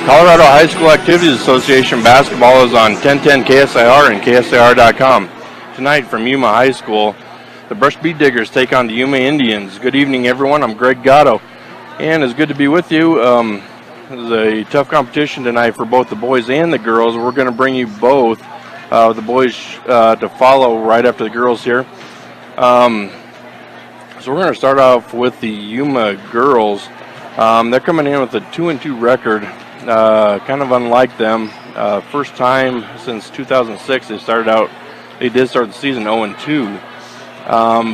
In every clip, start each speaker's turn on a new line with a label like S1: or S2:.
S1: Colorado High School Activities Association basketball is on 1010 KSIR and KSIR.com. Tonight from Yuma High School, the Brush Bead Diggers take on the Yuma Indians. Good evening, everyone. I'm Greg Gatto, and it's good to be with you. This is a tough competition tonight for both the boys and the girls. We're going to bring you both, the boys to follow right after the girls here. So we're going to start off with the Yuma girls. They're coming in with a 2-2 record, kind of unlike them. First time since 2006 they did start the season 0-2.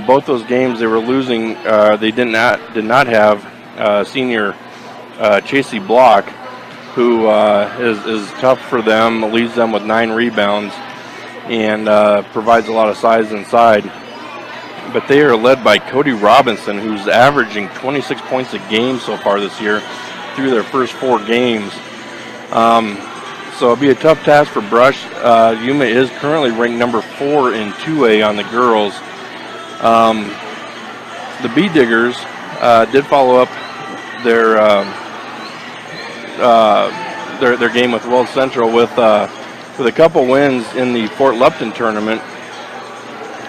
S1: Both those games they were losing. They did not have senior Chasey Block, who is tough for them, leads them with 9 rebounds, and provides a lot of size inside. But they are led by Cody Robinson, who's averaging 26 points a game so far this year through their first 4 games. So it'll be a tough task for Brush. Yuma is currently ranked number 4 in 2A on the girls. The Bead Diggers did follow up their game with World Central with a couple wins in the Fort Lupton tournament,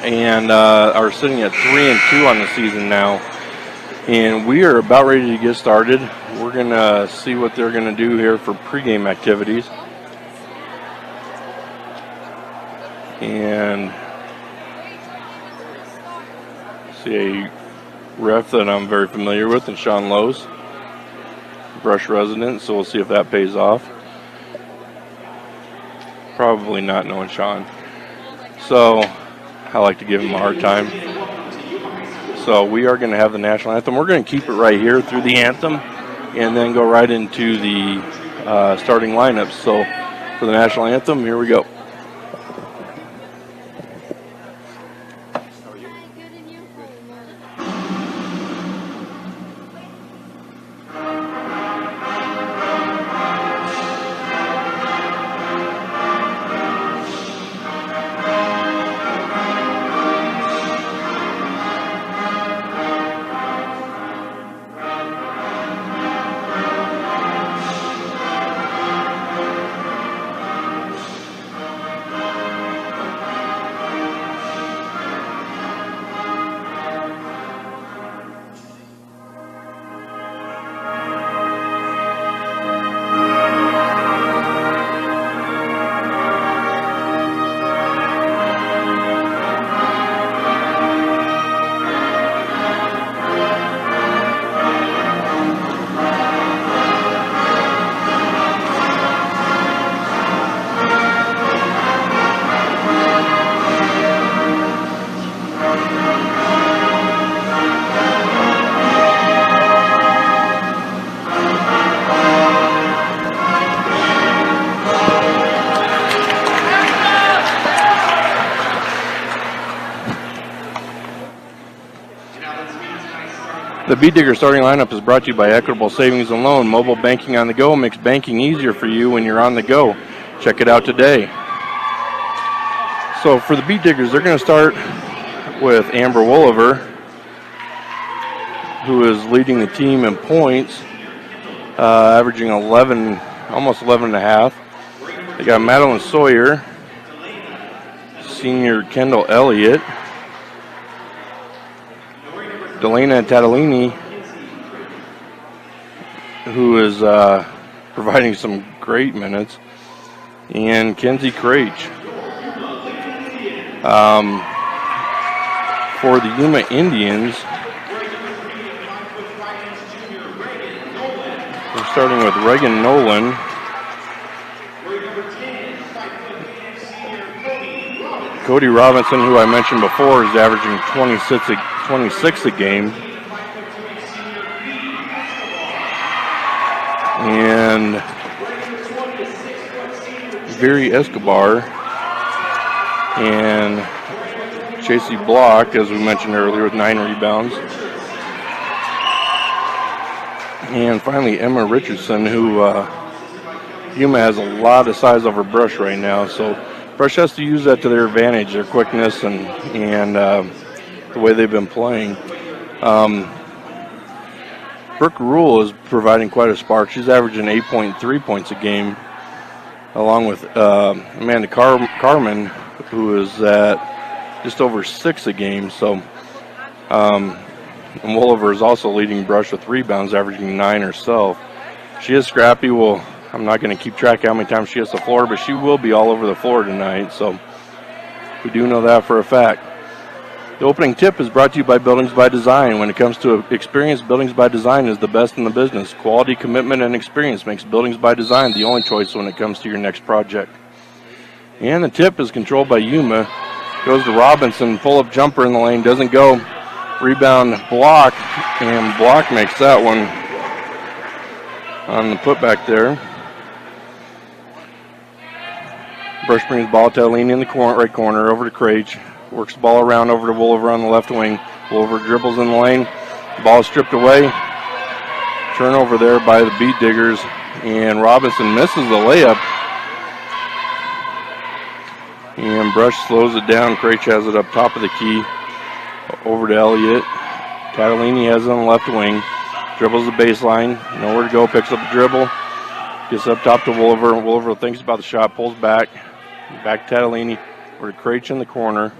S1: and are sitting at 3-2 on the season now. And we are about ready to get started. We're gonna see what they're gonna do here for pregame activities. And see a ref that I'm very familiar with, and Sean Lowe's, Brush resident, so we'll see if that pays off. Probably not, knowing Sean. So I like to give him a hard time. So we are going to have the national anthem. We're going to keep it right here through the anthem and then go right into the starting lineups. So for the national anthem, here we go. The Bead Digger starting lineup is brought to you by Equitable Savings and Loan. Mobile banking on the go makes banking easier for you when you're on the go. Check it out today. So for the Bead Diggers, they're going to start with Amber Wolliver, who is leading the team in points, averaging 11, almost 11 and a half. They got Madeline Sawyer, senior Kendall Elliott, Delana Tatalini, who is providing some great minutes, and Kenzie Craich. For the Yuma Indians, we're starting with Reagan Nolan, Cody Robinson, who I mentioned before, is averaging 26 a game. And Viri Escobar and Chasey Block, as we mentioned earlier, with 9 rebounds. And finally, Emma Richardson, who Yuma has a lot of size over Brush right now, so Brush has to use that to their advantage, their quickness and the way they've been playing. Brooke Rule is providing quite a spark. She's averaging 8.3 points a game, along with Amanda Carmen, who is at just over 6 a game. So, and Wolliver is also leading brush with rebounds, averaging 9 herself. She is scrappy. Well, I'm not going to keep track of how many times she hits the floor, but she will be all over the floor tonight. So we do know that for a fact. The opening tip is brought to you by Buildings by Design. When it comes to experience, Buildings by Design is the best in the business. Quality, commitment, and experience makes Buildings by Design the only choice when it comes to your next project. And the tip is controlled by Yuma. Goes to Robinson, pull-up jumper in the lane, doesn't go. Rebound block, and Block makes that one on the putback there. Brush brings ball to Aline in the right corner, over to Krage. Works the ball around over to Wolliver on the left wing. Wolliver dribbles in the lane. Ball is stripped away. Turnover there by the Beat Diggers. And Robinson misses the layup. And Brush slows it down. Krage has it up top of the key. Over to Elliott. Catalini has it on the left wing. Dribbles the baseline. Nowhere to go. Picks up the dribble. Gets up top to Wolliver. Wolliver thinks about the shot. Pulls back. Back to Catalini. Over to Krage in the corner.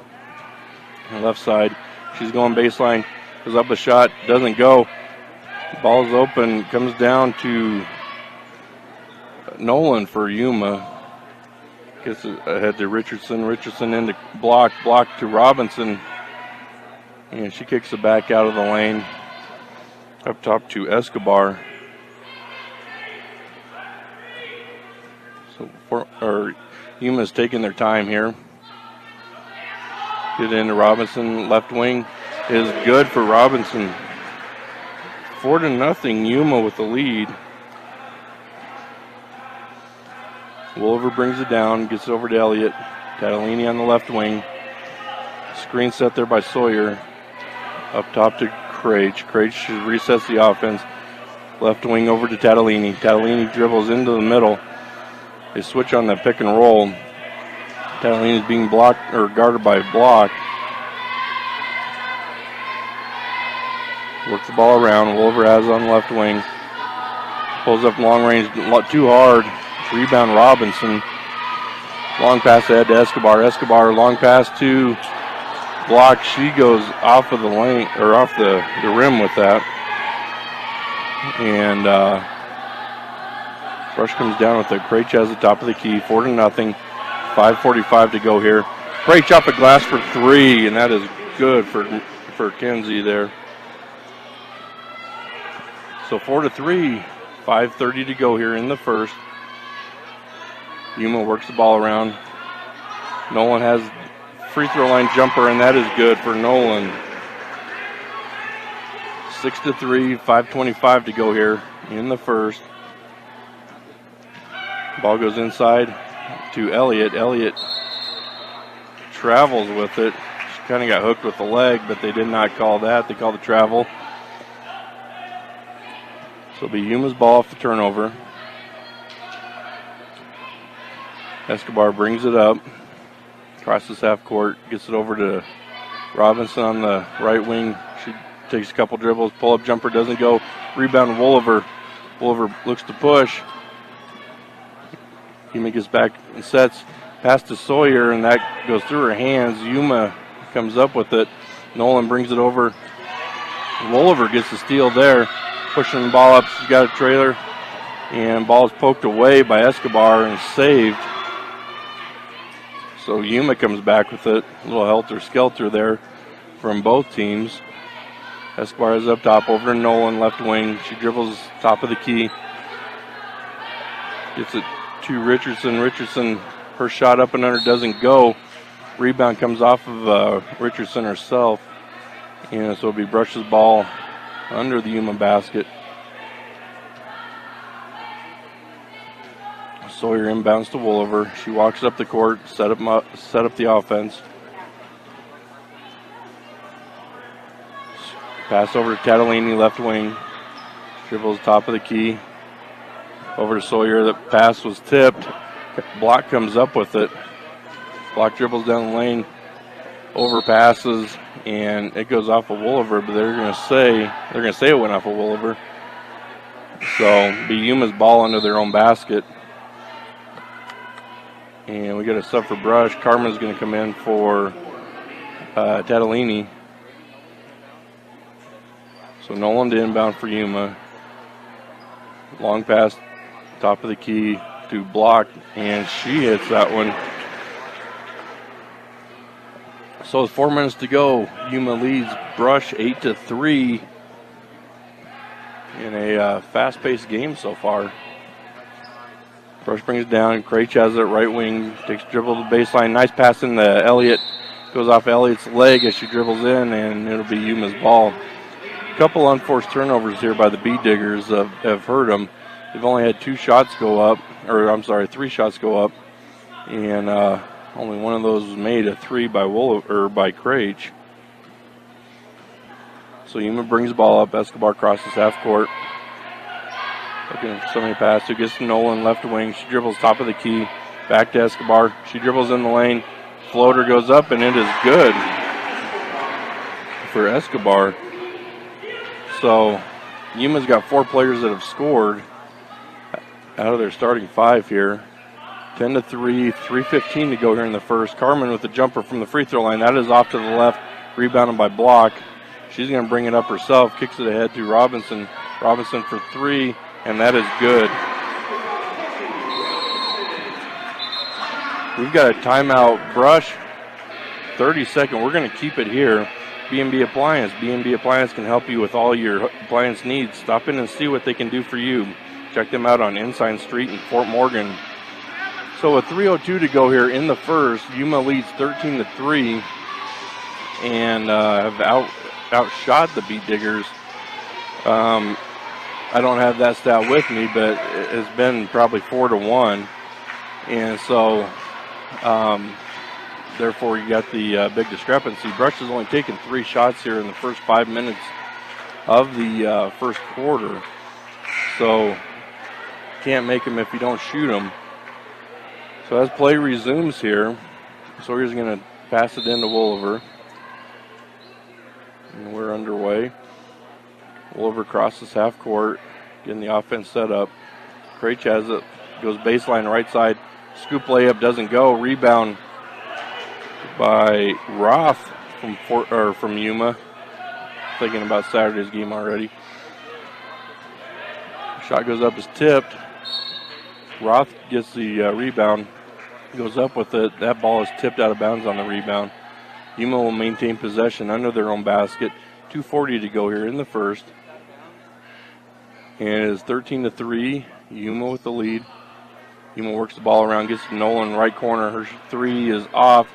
S1: On the left side. She's going baseline. Goes up a shot. Doesn't go. Ball's open. Comes down to Nolan for Yuma. Gets it ahead to Richardson. Richardson into block. Block to Robinson. And she kicks it back out of the lane. Up top to Escobar. So Yuma's taking their time here. Get into Robinson. Left wing is good for Robinson. 4-0. Yuma with the lead. Wolliver brings it down. Gets it over to Elliott. Catalini on the left wing. Screen set there by Sawyer. Up top to Krage. Krage resets the offense. Left wing over to Catalini. Catalini dribbles into the middle. They switch on the pick and roll. Catalini is being blocked or guarded by Block. Works the ball around. Wolliver has it on the left wing. Pulls up long range too hard. Rebound Robinson. Long pass ahead to Escobar. Escobar long pass to Block. She goes off of the lane or off the rim with that. And Brush comes down with it. Krage has the top of the key. 4-0. 5:45 to go here. Krage up a glass for 3, and that is good for Kenzie there. So 4-3. 5:30 to go here in the first. Yuma works the ball around. Nolan has free throw line jumper, and that is good for Nolan. 6-3, 5:25 to go here in the first. Ball goes inside to Elliott. Elliott travels with it. She kind of got hooked with the leg, but they did not call that. They called the travel. So it'll be Yuma's ball off the turnover. Escobar brings it up. Crosses half court. Gets it over to Robinson on the right wing. She takes a couple dribbles. Pull-up jumper doesn't go. Rebound Wolliver. Wolliver looks to push. Yuma gets back and sets. Pass to Sawyer, and that goes through her hands. Yuma comes up with it. Nolan brings it over. Wolliver gets the steal there. Pushing the ball up. She's got a trailer. And ball is poked away by Escobar and saved. So Yuma comes back with it. A little helter-skelter there from both teams. Escobar is up top over to Nolan, left wing. She dribbles top of the key. Gets it to Richardson. Richardson, her shot up and under doesn't go. Rebound comes off of Richardson herself. And so it'll be Brush's ball under the Yuma basket. Sawyer inbounds to Wolliver. She walks up the court, set up the offense. Pass over to Catalini, left wing. Dribbles top of the key. Over to Sawyer. The pass was tipped. Block comes up with it. Block dribbles down the lane. Overpasses, and it goes off of Wolliver, but they're gonna say it went off of Wolliver. So be Yuma's ball under their own basket. And we got a sub for Brush. Carmen's going to come in for Tatalini. So Nolan to inbound for Yuma. Long pass, top of the key to block, and she hits that one. So it's 4 minutes to go. Yuma leads Brush 8-3 in a fast-paced game so far. Brush brings it down. Craich has it right wing. Takes a dribble to the baseline. Nice pass in the Elliott. Goes off Elliott's leg as she dribbles in, and it'll be Yuma's ball. A couple unforced turnovers here by the Diggers have hurt them. They've only had 2 shots go up, or I'm sorry, 3 shots go up, and only one of those was made, a 3 by by Craich. So Yuma brings the ball up. Escobar crosses half court. Looking for somebody to pass to. Gets to Nolan, left wing. She dribbles top of the key. Back to Escobar. She dribbles in the lane. Floater goes up, and it is good for Escobar. So Yuma's got 4 players that have scored out of their starting 5 here. 10-3, 3:15 to go here in the first. Carmen with the jumper from the free throw line. That is off to the left, rebounded by Block. She's going to bring it up herself, kicks it ahead to Robinson. Robinson for 3, and that is good. We've got a timeout. Brush, 30-second. We're going to keep it here. B&B Appliance. B&B Appliance can help you with all your appliance needs. Stop in and see what they can do for you. Check them out on Ensign Street in Fort Morgan. So with 3:02 to go here in the first, Yuma leads 13-3 and have outshot the Beat Diggers. I don't have that stat with me, but it's been probably 4-1. And so, therefore, you got the big discrepancy. Brush has only taken 3 shots here in the first 5 minutes of the first quarter. So, can't make them if you don't shoot them. So as play resumes here, Sawyer's going to pass it into Wolliver. And we're underway. Wolliver crosses half court, getting the offense set up. Craich has it, goes baseline right side. Scoop layup doesn't go. Rebound by Roth from Yuma. Thinking about Saturday's game already. Shot goes up, is tipped. Roth gets the rebound, goes up with it. That ball is tipped out of bounds on the rebound. Yuma will maintain possession under their own basket. 2:40 to go here in the first. And it is 13-3. Yuma with the lead. Yuma works the ball around, gets to Nolan right corner. Her 3 is off.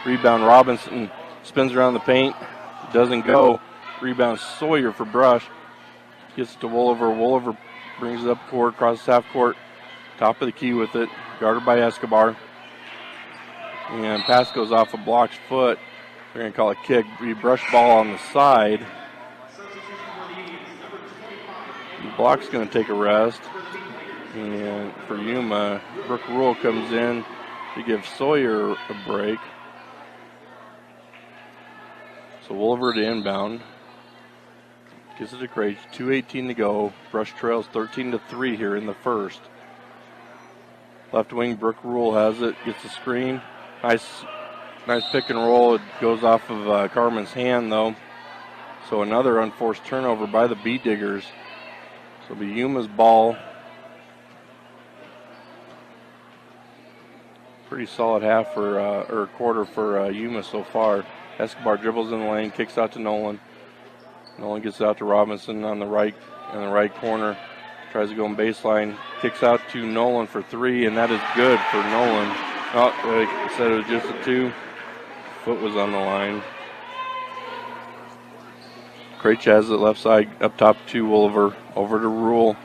S1: Rebound Robinson spins around the paint. Doesn't go. Rebound Sawyer for Brush. Gets to Wolliver. Wolliver brings it up court, crosses half court. Top of the key with it, guarded by Escobar. And pass goes off of Block's foot. They're going to call it kick. Brush ball on the side. Block's going to take a rest. And for Yuma, Brooke Rule comes in to give Sawyer a break. So Wolliver to inbound. Gives it to Craich. 2:18 to go. Brush trails 13-3 here in the first. Left wing, Brooke Rule has it, gets the screen. Nice pick and roll. It goes off of Carmen's hand, though. So another unforced turnover by the Beat Diggers. So it'll be Yuma's ball. Pretty solid half or quarter for Yuma so far. Escobar dribbles in the lane, kicks out to Nolan. Nolan gets out to Robinson on the right corner. Tries to go in baseline, kicks out to Nolan for 3, and that is good for Nolan. Oh, like I said, it was just a 2. Foot was on the line. Craich has it left side, up top to Wolliver, over to Rule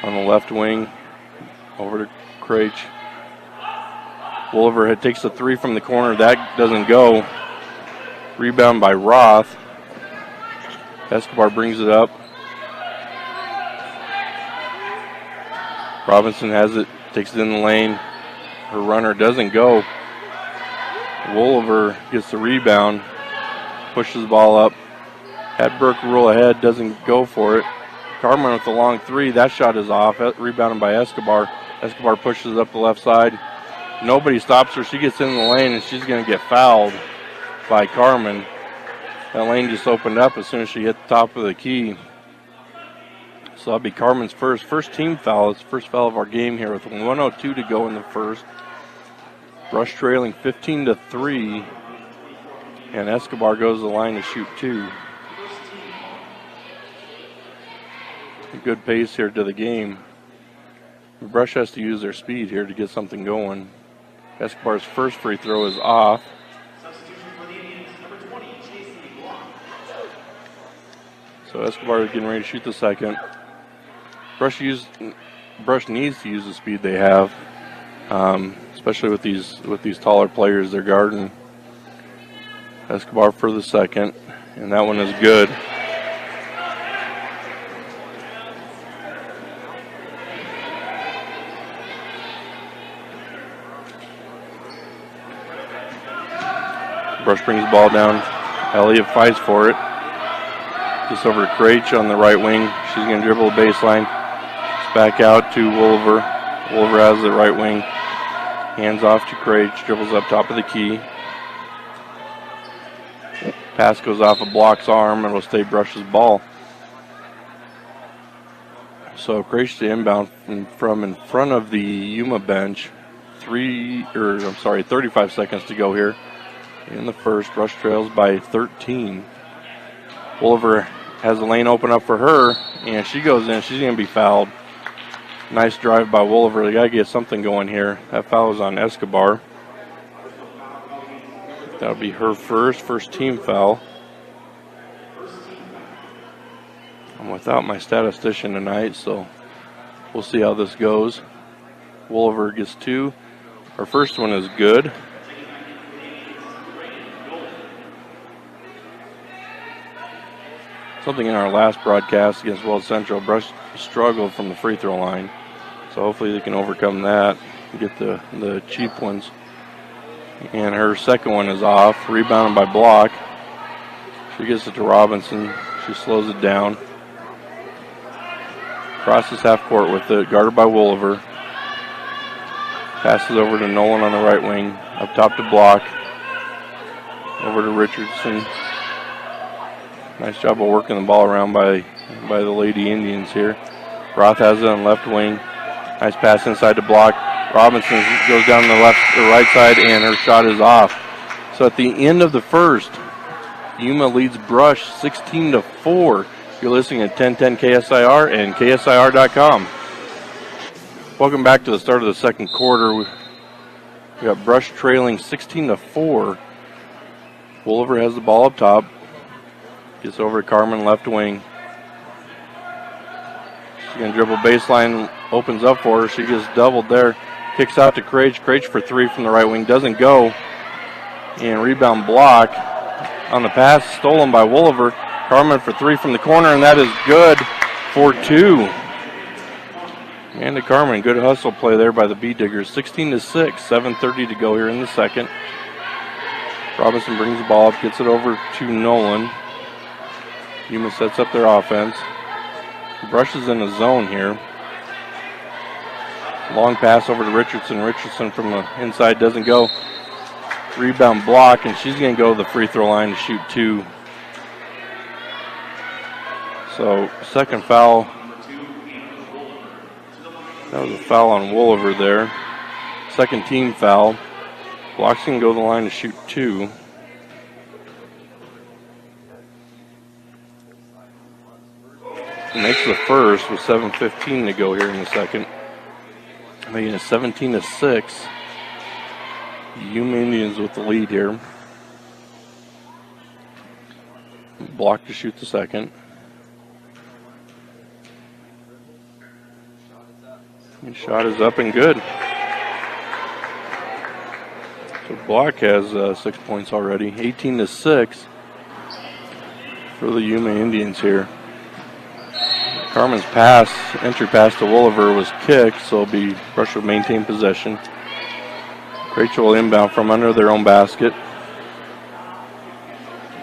S1: on the left wing, over to Craich. Wolliver takes the 3 from the corner, that doesn't go. Rebound by Roth. Escobar brings it up. Robinson has it, takes it in the lane. Her runner doesn't go. Wolliver gets the rebound, pushes the ball up. Had Brooke Rule ahead, doesn't go for it. Carmen with the long three. That shot is off. Rebounded by Escobar. Escobar pushes up the left side. Nobody stops her. She gets in the lane, and she's going to get fouled by Carmen. That lane just opened up as soon as she hit the top of the key. So that'll be Carmen's first team foul. It's the first foul of our game here with 1:02 to go in the first. Brush trailing 15-3. And Escobar goes to the line to shoot 2. A good pace here to the game. Brush has to use their speed here to get something going. Escobar's first free throw is off. So Escobar is getting ready to shoot the second. Brush needs to use the speed they have, especially with these taller players they're guarding. Escobar for the second, and that one is good. Brush brings the ball down. Elliott fights for it. Just over to Craich on the right wing. She's going to dribble the baseline. It's back out to Wolver. Wolver has the right wing. Hands off to Craich. Dribbles up top of the key. Pass goes off a block's arm and will stay Brush's ball. So Craich to inbound from in front of the Yuma bench. 35 seconds to go here in the first. Brush trails by 13. Wolver has the lane open up for her, and she goes in. She's going to be fouled. Nice drive by Wolver. They got to get something going here. That foul is on Escobar. That'll be her first team foul. I'm without my statistician tonight, so we'll see how this goes. Wolver gets 2. Her first one is good. Something in our last broadcast against Weld Central, Brush struggled from the free throw line. So hopefully they can overcome that and get the cheap ones. And her second one is off, rebounded by Block. She gets it to Robinson. She slows it down. Crosses half court with it, guarded by Wolver. Passes over to Nolan on the right wing, up top to Block. Over to Richardson. Nice job of working the ball around by the Lady Indians here. Roth has it on left wing. Nice pass inside to Block. Robinson goes down the right side, and her shot is off. So at the end of the first, Yuma leads Brush 16-4. You're listening at 1010 KSIR and KSIR.com. Welcome back to the start of the second quarter. We got Brush trailing 16-4. Wolver has the ball up top. Gets over to Carmen, left wing. She's going to dribble baseline, opens up for her. She gets doubled there. Kicks out to Craich. Craich for 3 from the right wing. Doesn't go. And rebound Block on the pass. Stolen by Wolver. Carmen for 3 from the corner, and that is good for 2. And to Carmen, good hustle play there by the B-Diggers. 16-6, 7:30 to go here in the second. Robinson brings the ball up, gets it over to Nolan. Yuma sets up their offense. Brush is in the zone here. Long pass over to Richardson. Richardson from the inside doesn't go. Rebound Block, and she's going to go to the free throw line to shoot 2. So, second foul. That was a foul on Wolver there. Second team foul. Block's going to go to the line to shoot 2. Makes the first with 7:15 to go here in the second. Making it 17-6. Yuma Indians with the lead here. Block to shoot the second. And shot is up and good. So Block has 6 points already. 18-6 for the Yuma Indians here. Carmen's entry pass to Wolver was kicked, so it'll be Brush will maintain possession. Rachel will inbound from under their own basket.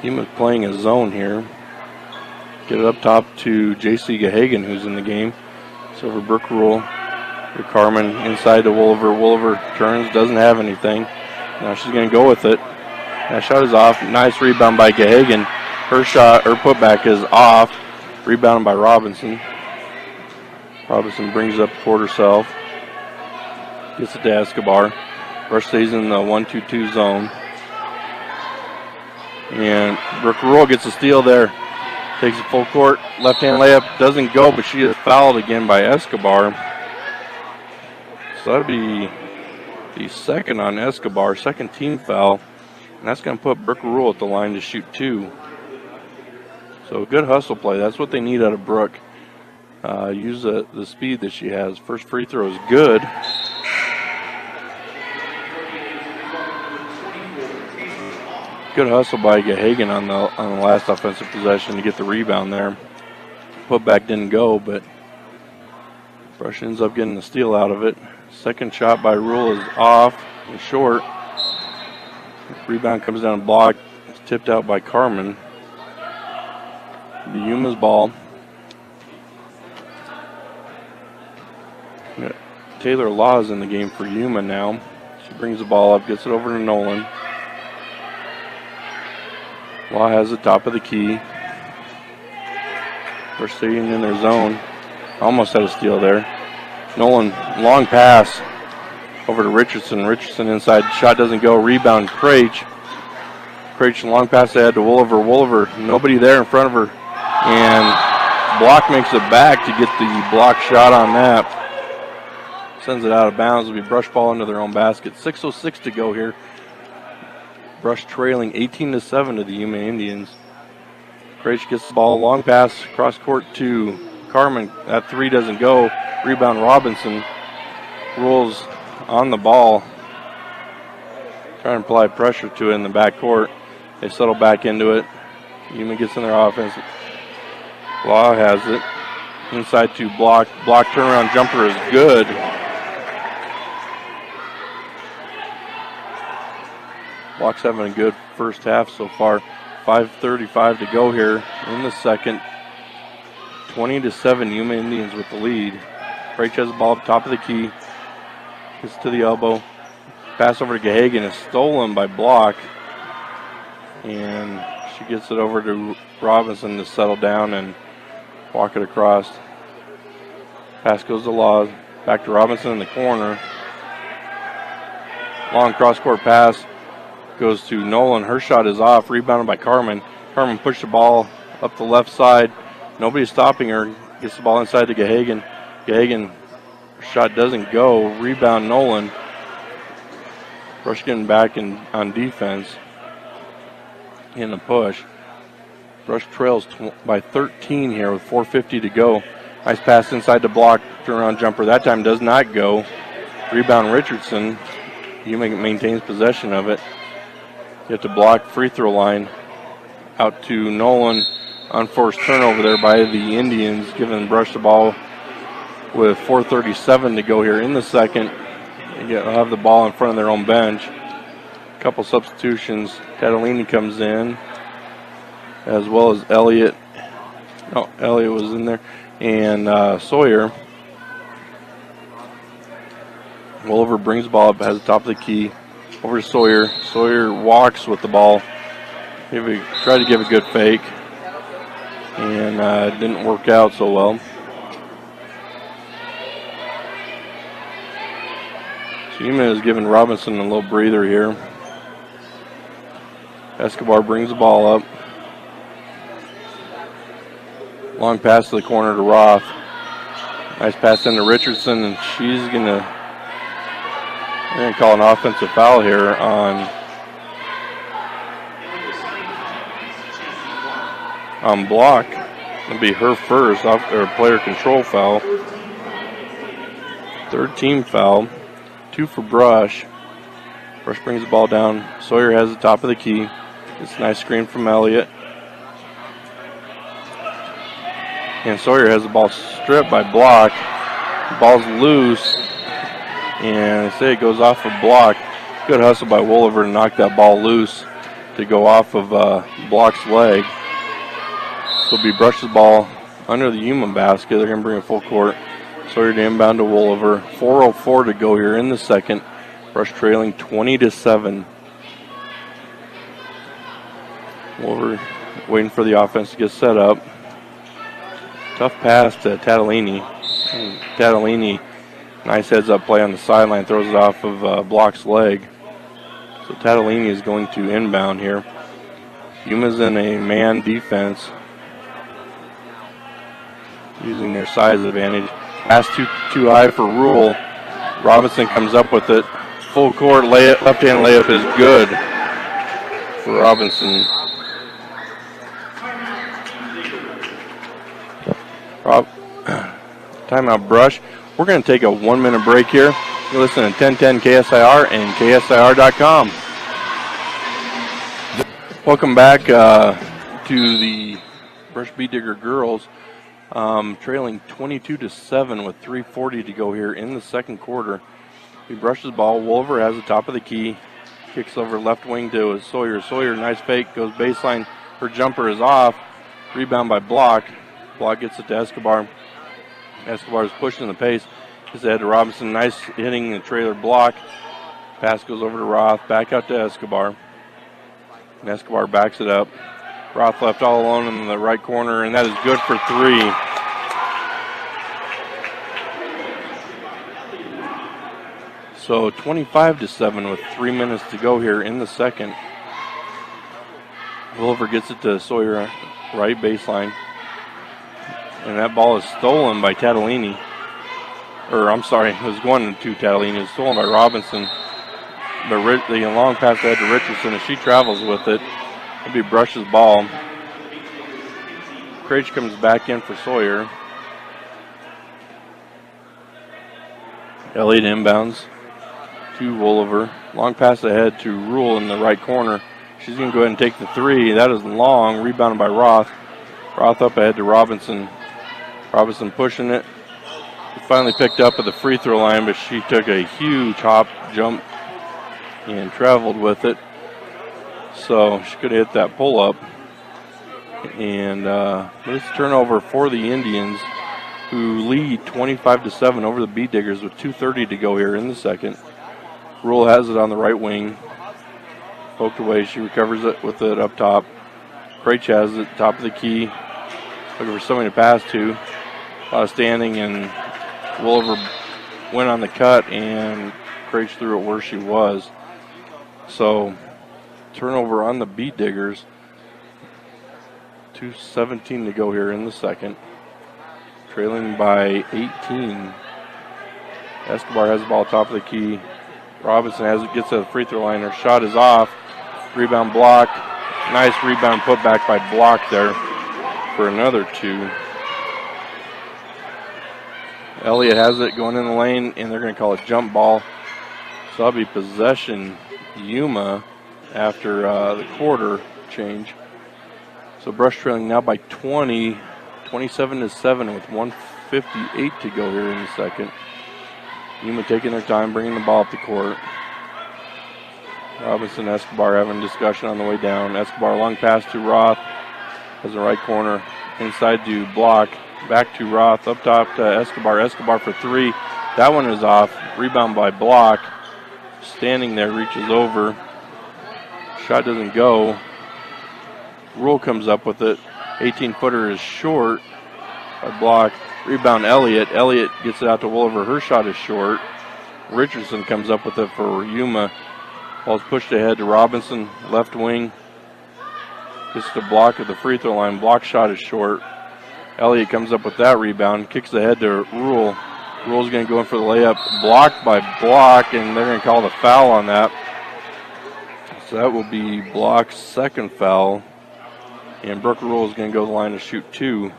S1: Yuma playing a zone here. Get it up top to J.C. Gahagan, who's in the game. It's over Brooke Rule. To Carmen inside to Wolliver. Wolliver turns, doesn't have anything. Now she's going to go with it. That shot is off. Nice rebound by Gahagan. Her shot, her putback is off. Rebounded by Robinson. Robinson brings up toward herself. Gets it to Escobar. Rush stays in the 1-2-2 zone. And Brooke Rule gets a steal there. Takes a full court. Left-hand layup doesn't go, but she is fouled again by Escobar. So that'll be the second on Escobar, second team foul. And that's going to put Brooke Rule at the line to shoot 2. So good hustle play. That's what they need out of Brooke. Use the speed that she has. First free throw is good. Good hustle by Gahagan on the last offensive possession to get the rebound there. Putback didn't go, but Brush ends up getting the steal out of it. Second shot by Rule is off and short. Rebound comes down and blocked. It's tipped out by Carmen. The Yuma's ball. Taylor Law is in the game for Yuma now. She brings the ball up, gets it over to Nolan. Law has the top of the key. They're staying in their zone. Almost had a steal there. Nolan, long pass over to Richardson. Richardson inside, shot doesn't go. Rebound, Craich. Craich, long pass ahead to Wolliver. Wolliver, nobody there in front of her. And Block makes it back to get the block shot on that. Sends it out of bounds. It'll be Brush ball into their own basket. 6:06 to go here. Brush trailing 18-7 to the Yuma Indians. Craich gets the ball, long pass, cross court to Carmen. That three doesn't go. Rebound Robinson. Rolls on the ball. Trying to apply pressure to it in the backcourt. They settle back into it. Yuma gets in their offense. Law has it. Inside to Block. Block turnaround jumper is good. Block's having a good first half so far. 5:35 to go here in the second. 20-7 Yuma Indians with the lead. Craich has the ball up top of the key. Gets to the elbow. Pass over to Gahagan is stolen by Block. And she gets it over to Robinson to settle down and walk it across. Pass goes to Law. Back to Robinson in the corner. Long cross-court pass. Goes to Nolan. Her shot is off. Rebounded by Carmen. Carmen pushed the ball up the left side. Nobody's stopping her. Gets the ball inside to Gahagan. Gahagan, shot doesn't go. Rebound Nolan. Brush getting back on defense. In the push. Brush trails by 13 here with 4:50 to go. Nice pass inside the Block. Turnaround jumper. That time does not go. Rebound Richardson. Yuma maintains possession of it. Get to Block, free throw line. Out to Nolan. Unforced turnover there by the Indians, giving Brush the ball with 4:37 to go here in the second. They'll have the ball in front of their own bench. A couple substitutions. Catalini comes in, as well as Elliott. Oh, Elliott was in there. And Sawyer. Wolliver brings the ball up, has the top of the key. Over to Sawyer. Sawyer walks with the ball. Tried to give a good fake. And it didn't work out so well. So Yuma is giving Robinson a little breather here. Escobar brings the ball up. Long pass to the corner to Roth. Nice pass into Richardson, and she's going to call an offensive foul here on Block. It'll be her first player control foul. Third team foul. 2 for Brush. Brush brings the ball down. Sawyer has the top of the key. It's a nice screen from Elliott. And Sawyer has the ball stripped by Block. The ball's loose. And they say it goes off of Block. Good hustle by Wolliver to knock that ball loose to go off of Block's leg. So be brushes the ball under the Yuma basket. They're going to bring it full court. Sawyer to inbound to Woolover. 4:04 to go here in the second. Brush trailing 20-7. Woolover waiting for the offense to get set up. Tough pass to Tatalini. Tatalini, nice heads-up play on the sideline, throws it off of Block's leg. So Tatalini is going to inbound here. Yuma's in a man defense, using their size advantage. Pass too high for Rule. Robinson comes up with it. Full court layup, left-hand layup is good for Robinson. Timeout Brush. We're going to take a 1-minute break here. You're listening to 1010 KSIR and KSIR.com. Welcome back to the Brush Bead Digger girls, trailing 22-7 with 3:40 to go here in the second quarter. He brushes the ball. Woolover has the top of the key. Kicks over left wing to Sawyer. Sawyer, nice fake, goes baseline. Her jumper is off. Rebound by Block. Block gets it to Escobar. Escobar is pushing the pace. Gets ahead to Robinson. Nice hitting the trailer block. Pass goes over to Roth. Back out to Escobar. And Escobar backs it up. Roth left all alone in the right corner, and that is good for 3. So 25-7 with 3 minutes to go here in the second. Woolover gets it to Sawyer, right baseline. And that ball is stolen by Tatalini. Or, I'm sorry, it was going to Tatalini. It was stolen by Robinson. But the long pass ahead to Richardson, as she travels with it, it'll be Brush's ball. Craich comes back in for Sawyer. Elliott inbounds to Woolover. Long pass ahead to Rule in the right corner. She's going to go ahead and take the 3. That is long. Rebounded by Roth. Roth up ahead to Robinson. Robinson pushing it. She finally picked up at the free throw line, but she took a huge hop jump and traveled with it. So she could have hit that pull up. And this turnover for the Indians, who lead 25-7 over the Bead Diggers with 2:30 to go here in the second. Rule has it on the right wing. Poked away. She recovers it with it up top. Craich has it, top of the key. Looking for somebody to pass to. A lot of standing, and Woolover went on the cut, and Craich threw it where she was. So, turnover on the Bead Diggers. 2:17 to go here in the second. Trailing by 18. Escobar has the ball top of the key. Robinson has it, gets to the free throw line. Her shot is off. Rebound block. Nice rebound put back by Block there for another 2. Elliott has it going in the lane, and they're going to call it jump ball. So that'll be possession Yuma after the quarter change. So Brush trailing now by 20, 27-7 with 1:58 to go here in the second. Yuma taking their time, bringing the ball up the court. Robinson and Escobar having a discussion on the way down. Escobar long pass to Roth. Has the right corner. Inside to Block. Back to Roth. Up top to Escobar. Escobar for 3. That one is off. Rebound by Block. Standing there, reaches over. Shot doesn't go. Rule comes up with it. 18-footer is short by Block. Rebound Elliott. Elliott gets it out to Woolover. Her shot is short. Richardson comes up with it for Yuma. Ball's pushed ahead to Robinson, left wing. Gets to Block at the free throw line. Block shot is short. Elliott comes up with that rebound. Kicks ahead to Rule. Rule's going to go in for the layup. Blocked by Block, and they're going to call the foul on that. So that will be Block's second foul. And Brooke Rule is going to go to the line to shoot 2.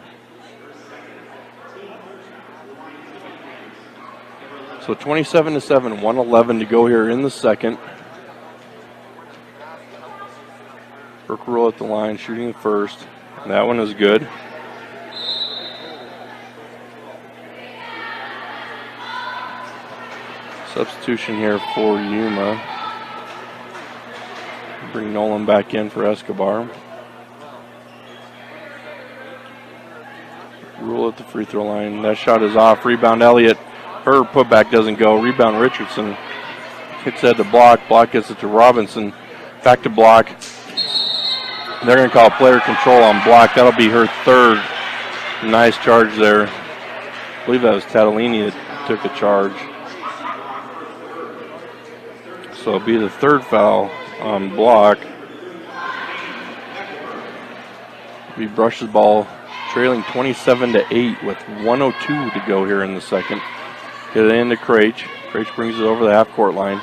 S1: So 27-7, 1:11 to go here in the second. Brooke Rule at the line, shooting the first. And that one is good. Substitution here for Yuma. Bring Nolan back in for Escobar. Rule at the free throw line. That shot is off. Rebound Elliott. Her putback doesn't go. Rebound Richardson. Hits at the block. Block gets it to Robinson. Back to block. They're going to call player control on block. That'll be her third. Nice charge there. I believe that was Tatalini that took the charge. So it'll be the third foul on block. We brush the ball, trailing 27-8 with 1:02 to go here in the second. Get it into Craich. Craich brings it over the half-court line.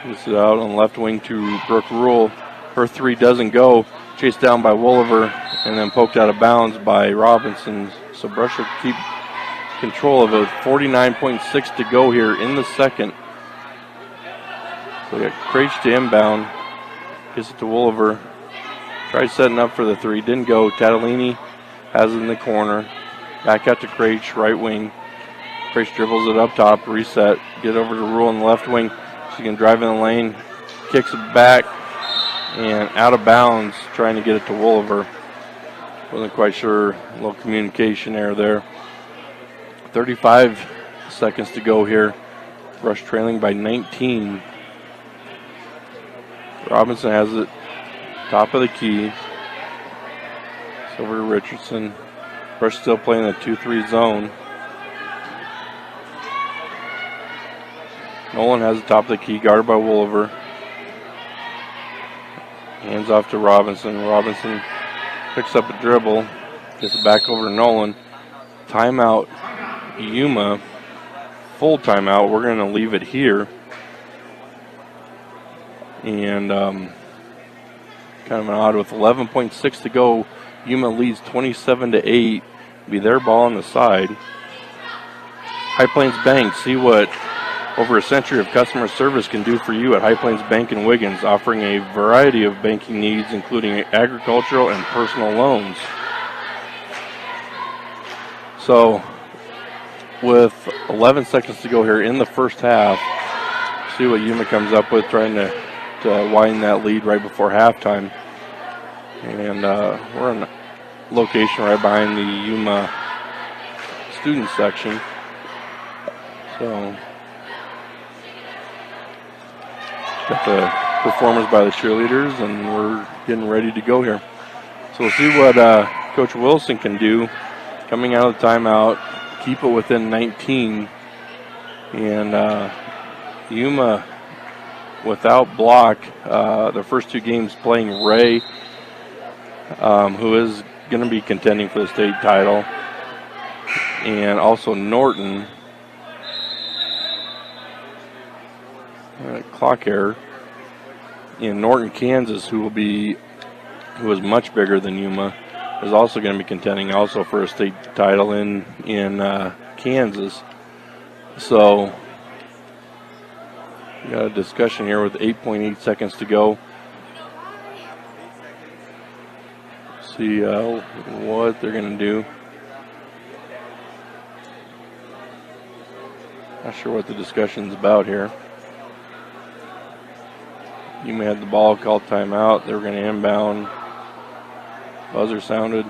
S1: Gets it out on the left wing to Brooke Rule. Her three doesn't go. Chased down by Wolliver and then poked out of bounds by Robinson. So Brush will keep control of it. 49.6 to go here in the second. So we got Craich to inbound. Gets it to Wolliver. Tried setting up for the three. Didn't go. Tatalini has it in the corner. Back out to Craich, right wing. Craich dribbles it up top. Reset. Get over to Rule on the left wing. She can drive in the lane. Kicks it back. And out of bounds, trying to get it to Wolliver. Wasn't quite sure. A little communication error there. 35 seconds to go here. Brush trailing by 19. Robinson has it. Top of the key. It's over to Richardson. Brush still playing the 2-3 zone. Nolan has the top of the key, guarded by Wolliver. Hands off to Robinson. Robinson picks up a dribble. Gets it back over to Nolan. Timeout, Yuma. Full timeout. We're going to leave it here. And kind of an odd with 11.6 to go. Yuma leads 27-8. Be their ball on the side. High Plains Bank. See what over a century of customer service can do for you at High Plains Bank in Wiggins, offering a variety of banking needs, including agricultural and personal loans. So, with 11 seconds to go here in the first half, see what Yuma comes up with, trying to widen that lead right before halftime. And we're in a location right behind the Yuma student section. So, got the performers by the cheerleaders, and we're getting ready to go here. So we'll see what Coach Wilson can do coming out of the timeout, keep it within 19. And Yuma, without block, their first two games playing Ray, who is going to be contending for the state title, and also Norton. Clock error. In Norton, Kansas, who is much bigger than Yuma, is also going to be contending also for a state title in Kansas. So we got a discussion here with 8.8 seconds to go. See what they're going to do. Not sure what the discussion's about here. Yuma had the ball, called timeout. They were going to inbound. Buzzer sounded.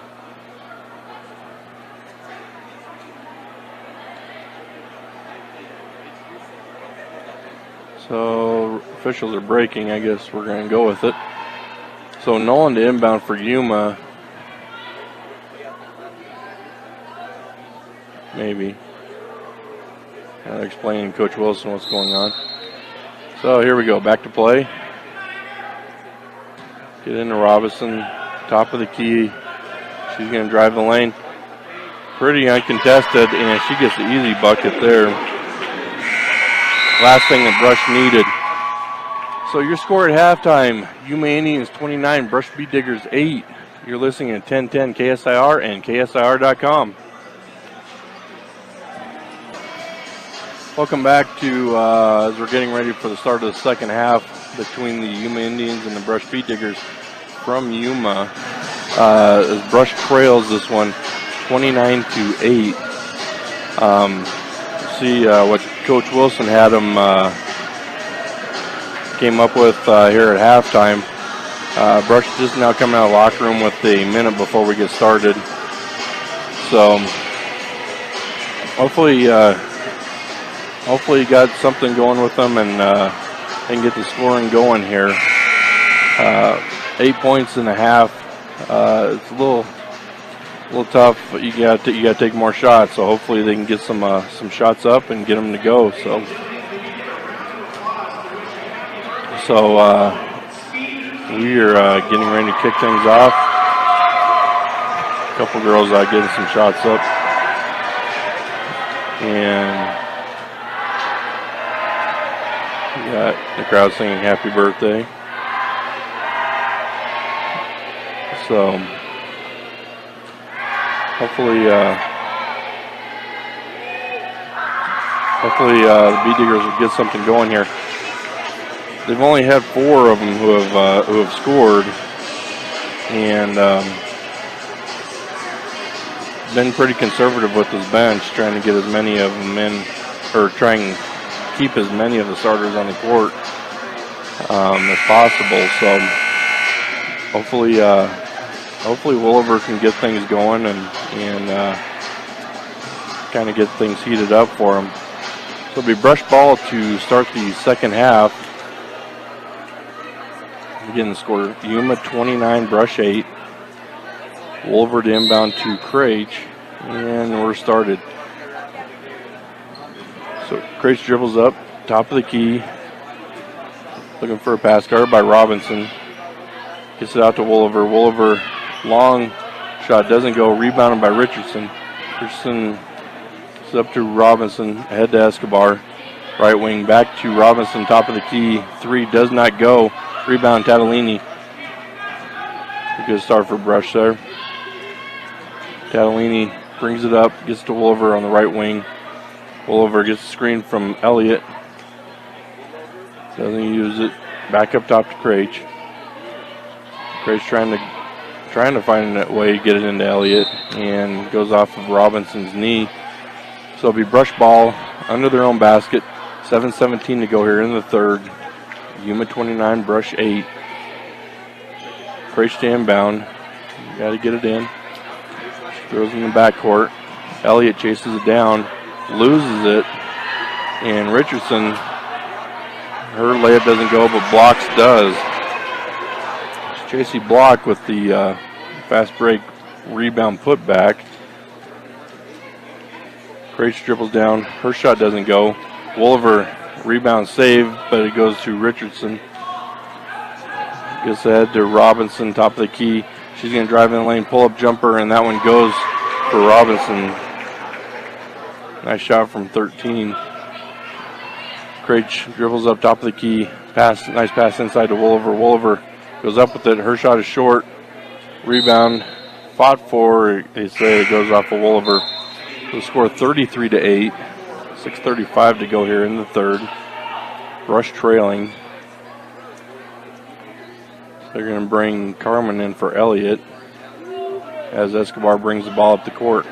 S1: So officials are breaking. I guess we're going to go with it. So Nolan to inbound for Yuma. Maybe. Explaining to Coach Wilson what's going on. So here we go. Back to play. Get into Robinson, top of the key. She's going to drive the lane. Pretty uncontested, and she gets the easy bucket there. Last thing that Brush needed. So your score at halftime, Yuma Indians 29, Brush Bee Diggers 8. You're listening at 1010 KSIR and KSIR.com. Welcome back to, as we're getting ready for the start of the second half between the Yuma Indians and the Brush Bee Diggers from Yuma. As Brush trails this one 29-8. See what Coach Wilson had him came up with here at halftime. Brush just now coming out of the locker room with a minute before we get started. So hopefully you got something going with them and can get the scoring going here. 8 points and a half. It's a little tough, but you got to take more shots. So hopefully they can get some shots up and get them to go. So we are getting ready to kick things off. A couple girls getting some shots up, and we got the crowd singing "Happy Birthday." So hopefully the Bee Diggers will get something going here. They've only had 4 of them who have scored, and been pretty conservative with his bench, trying to get as many of them in, or trying to keep as many of the starters on the court as possible. So hopefully Williver can get things going and kind of get things heated up for them. So it'll be brush ball to start the second half. Again, the score, Yuma 29, Brush 8. Williver to inbound to Craich, and we're started. So Craich dribbles up, top of the key, looking for a pass, guarded by Robinson. Gets it out to Williver. Williver, long shot, doesn't go, rebounded by Richardson. Richardson gets up to Robinson, ahead to Escobar. Right wing, back to Robinson, top of the key. 3 does not go. Rebound, Tatalini. A good start for Brush there. Tatalini brings it up, gets to Williver on the right wing. Williver gets the screen from Elliott. Doesn't use it. Back up top to Craich. Craich trying to find a way to get it into Elliott, and goes off of Robinson's knee. So it'll be brush ball under their own basket. 7:17 to go here in the third. Yuma 29, Brush 8. Craich to inbound. Got to get it in. Throws in the backcourt. Elliott chases it down, loses it, and Richardson, her layup doesn't go, but blocks does. J.C. Block with the fast break rebound putback. Craich dribbles down. Her shot doesn't go. Williver rebound save, but it goes to Richardson. Gets ahead to Robinson, top of the key. She's going to drive in the lane, pull up jumper, and that one goes for Robinson. Nice shot from 13. Craich dribbles up top of the key. Nice pass inside to Williver. Williver goes up with it. Her shot is short. Rebound fought for. They say it goes off of Williver. The score 33-8. 6:35 to go here in the third. Brush trailing. They're going to bring Carmen in for Elliott as Escobar brings the ball up the court.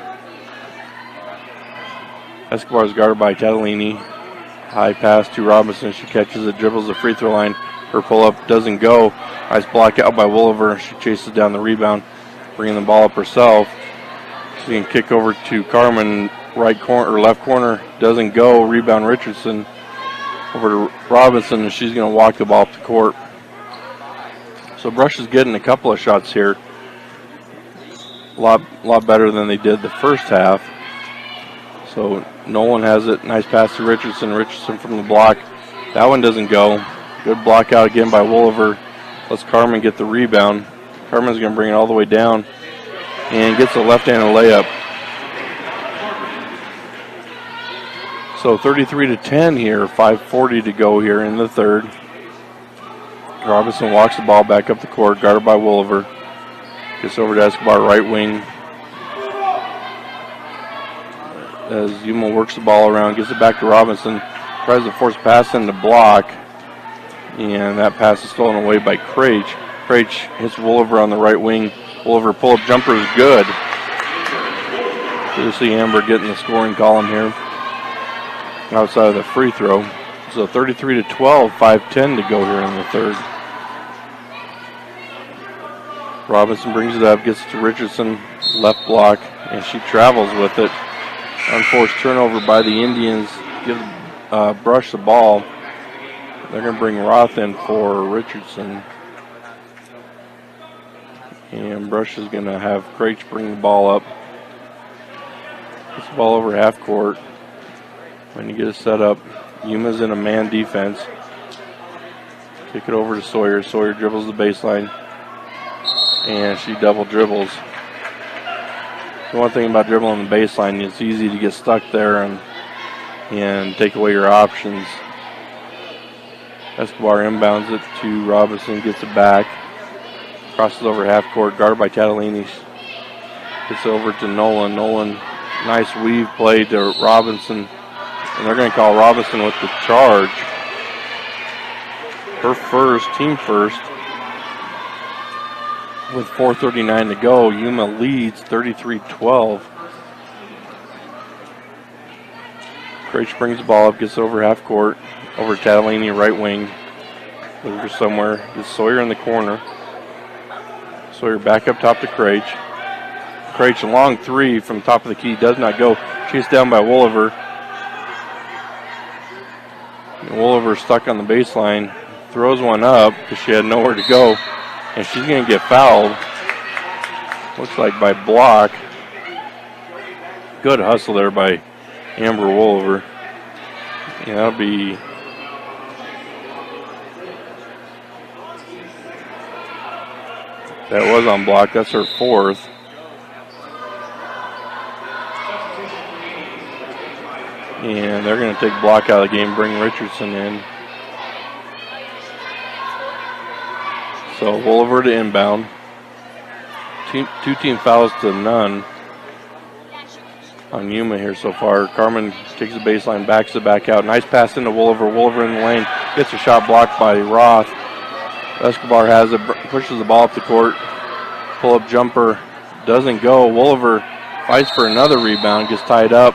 S1: Escobar is guarded by Tatalini. High pass to Robinson. She catches it, dribbles the free throw line. Her pull-up doesn't go. Nice block out by Williver. She chases down the rebound, bringing the ball up herself. She can kick over to Carmen, right corner or left corner. Doesn't go. Rebound Richardson. Over to Robinson, and she's going to walk the ball up the court. So Brush is getting a couple of shots here. A lot better than they did the first half. So Nolan has it. Nice pass to Richardson. Richardson from the block. That one doesn't go. Good block out again by Williver. Lets Carmen get the rebound. Carmen's going to bring it all the way down and gets a left-handed layup. So 33-10 here. 5:40 to go here in the third. Robinson walks the ball back up the court, guarded by Williver. Gets over to Escobar, right wing. As Yuma works the ball around, gets it back to Robinson. Tries to force pass in the block. And that pass is stolen away by Craich. Craich hits Williver on the right wing. Williver pull-up jumper is good. Good to see Amber getting the scoring column here outside of the free throw. So 33-12, 5:10 to go here in the third. Robinson brings it up, gets to Richardson, left block, and she travels with it. Unforced turnover by the Indians. Give Brush the ball. They're going to bring Roth in for Richardson. And Brush is going to have Craich bring the ball up. Gets the ball over half court. When you get it set up, Yuma's in a man defense. Kick it over to Sawyer. Sawyer dribbles the baseline. And she double dribbles. The one thing about dribbling the baseline, it's easy to get stuck there and take away your options. Escobar inbounds it to Robinson, gets it back. Crosses over half court, guarded by Catalini. Gets it over to Nolan. Nolan, nice weave play to Robinson. And they're going to call Robinson with the charge. Her first, team first. With 4:39 to go, Yuma leads 33-12. Craich brings the ball up, gets it over half court, over Catalini, right wing. Over somewhere, gets Sawyer in the corner. Sawyer back up top to Craich. Craich, a long three from top of the key, does not go. Chased down by Wolliver. And Wolliver stuck on the baseline, throws one up because she had nowhere to go. And she's going to get fouled. Looks like by block. Good hustle there by Amber Wolliver. And that'll be that was on block. That's her fourth. And they're going to take block out of the game, bring Richardson in. So Wolliver to inbound. Two team fouls to none on Yuma here so far. Carmen takes the baseline, backs it back out. Nice pass into Wolliver. Wolliver in the lane. Gets a shot blocked by Roth. Escobar has it, pushes the ball up the court. Pull-up jumper doesn't go. Wolliver fights for another rebound, gets tied up.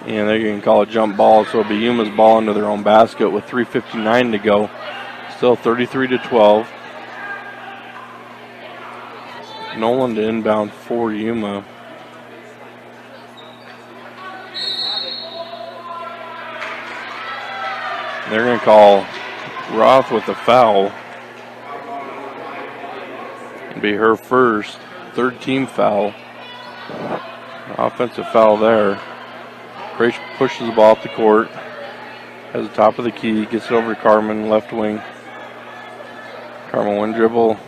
S1: And they're going to call a jump ball, so it'll be Yuma's ball into their own basket with 3:59 to go. Still 33-12. Nolan to inbound for Yuma. They're going to call Roth with a foul. It'll be her first, third team foul. Offensive foul there. Craich pushes the ball up the court. Has the top of the key. Gets it over to Carmen, left wing. Carmen one dribble,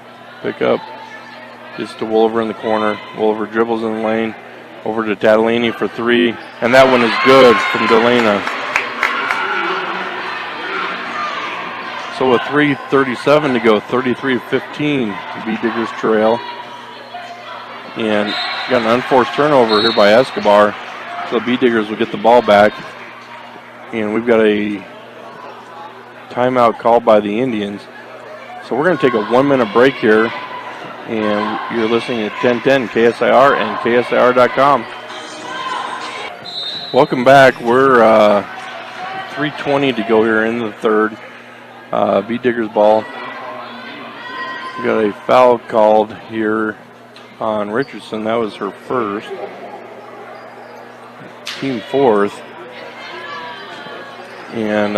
S1: pick up. Gets to Wolliver in the corner. Wolliver dribbles in the lane. Over to Tatalini for three. And that one is good from Delana. So with 3:37 to go, 33-15, B-Diggers trail. And got an unforced turnover here by Escobar. So B-Diggers will get the ball back. And we've got a timeout called by the Indians. So we're going to take a 1-minute break here. And you're listening to 1010 KSIR and KSIR.com. Welcome back. We're 3:20 to go here in the third. B-Diggers ball. We got a foul called here on Richardson. That was her first. Team fourth. And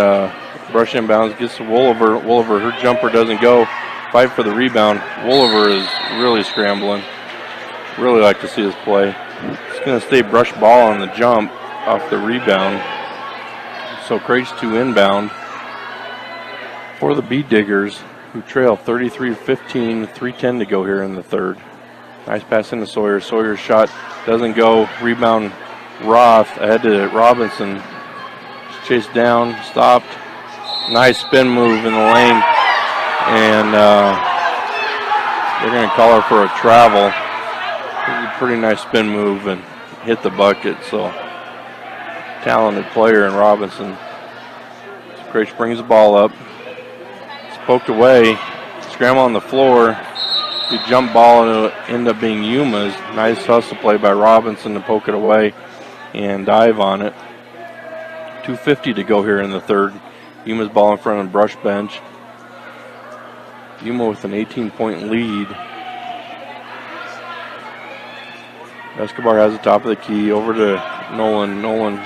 S1: brush inbounds, gets to Wolliver. Wolliver, her jumper doesn't go. Fight for the rebound. Wolliver is really scrambling. Really like to see this play. It's going to stay brush ball on the jump off the rebound. So Craich to inbound for the B-Diggers, who trail 33-15, 3:10 to go here in the third. Nice pass into Sawyer. Sawyer's shot doesn't go. Rebound Roth ahead to Robinson. Chased down, stopped. Nice spin move in the lane. And they're going to call her for a travel. It was a pretty nice spin move and hit the bucket. So talented player in Robinson. So Craich brings the ball up. It's poked away. Scramble on the floor. The jump ball and it'll end up being Yuma's. Nice hustle play by Robinson to poke it away and dive on it. 2:50 to go here in the third. Yuma's ball in front of the brush bench. Yuma with an 18-point lead. Escobar has the top of the key over to Nolan. Nolan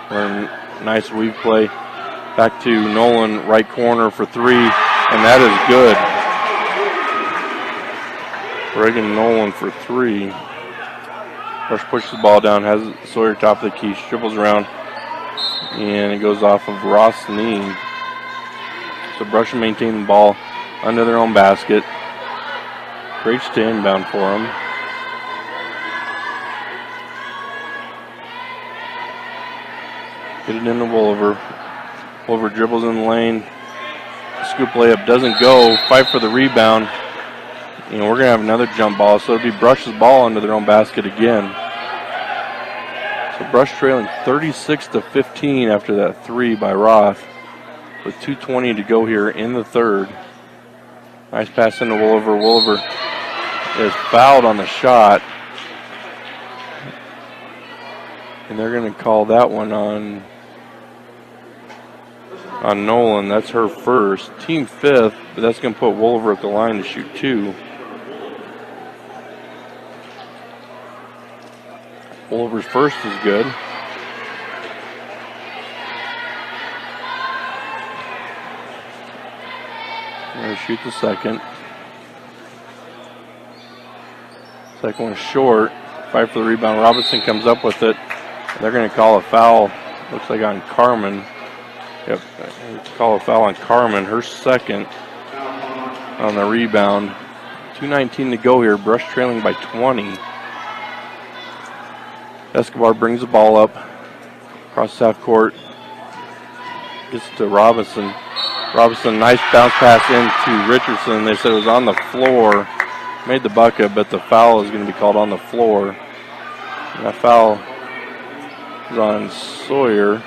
S1: running nice weave play. Back to Nolan, right corner for three, and that is good. Reagan Nolan for three. Brush pushes the ball down, has Sawyer top of the key, dribbles around, and it goes off of Ross' knee. So Brush will maintain the ball under their own basket. Great to inbound for them. Get it into Wolver. Wolver dribbles in the lane. Scoop layup doesn't go. Fight for the rebound. And we're going to have another jump ball, so it'll be Brush's ball under their own basket again. So Brush trailing 36-15 after that three by Roth, with 2:20 to go here in the third. Nice pass into Wolver. Wolver is fouled on the shot. And they're going to call that one on Nolan. That's her first. Team fifth, but that's going to put Wolver at the line to shoot two. Wolver's first is good. They're going to shoot the second. Second one short. Fight for the rebound. Robinson comes up with it. They're going to call a foul, looks like on Carmen. Yep, call a foul on Carmen, her second on the rebound. 2:19 to go here. Brush trailing by 20. Escobar brings the ball up across half court. Gets to Robinson. Robinson, nice bounce pass into Richardson. They said it was on the floor. Made the bucket, but the foul is going to be called on the floor. And that foul is on Sawyer.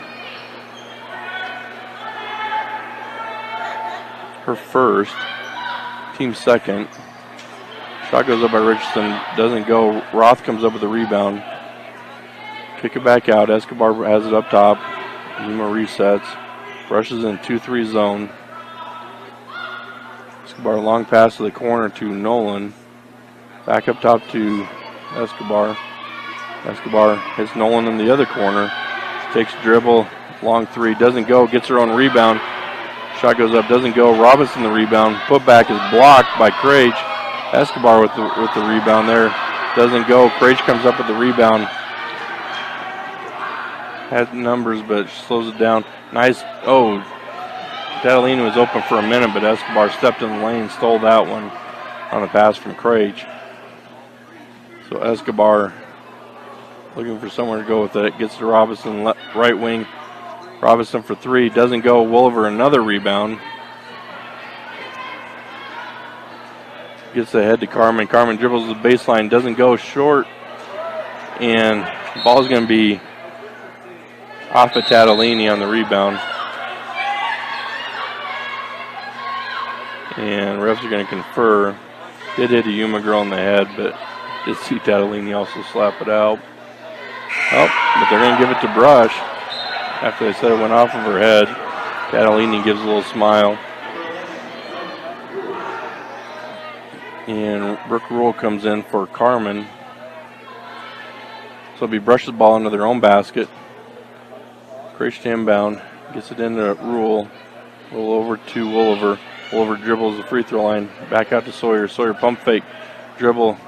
S1: Her first. Team second. Shot goes up by Richardson. Doesn't go. Roth comes up with the rebound. Kick it back out. Escobar has it up top. Yuma resets. Rushes in 2-3 zone. Escobar long pass to the corner to Nolan. Back up top to Escobar. Escobar hits Nolan in the other corner. Takes a dribble. Long three. Doesn't go. Gets her own rebound. Shot goes up. Doesn't go. Robinson the rebound. Putback is blocked by Krage. Escobar with the rebound there. Doesn't go. Krage comes up with the rebound. Had numbers, but slows it down. Nice. Oh, Catalina was open for a minute, but Escobar stepped in the lane, stole that one on the pass from Krage. So Escobar looking for somewhere to go with it. Gets to Robinson, right wing. Robinson for three. Doesn't go. Wolver another rebound. Gets ahead to Carmen. Carmen dribbles the baseline. Doesn't go. Short. And the ball's going to be off of Tatalini on the rebound. And refs are going to confer. Did hit a Yuma girl in the head, but did see Tatalini also slap it out. Oh, but they're going to give it to Brush. After they said it went off of her head, Tatalini gives a little smile. And Brooke Rule comes in for Carmen. So it'll be Brush's ball into their own basket. Krage to inbound, gets it into Rule. Rule over to Wolver. Wolver dribbles the free throw line. Back out to Sawyer. Sawyer pump fake. Dribble.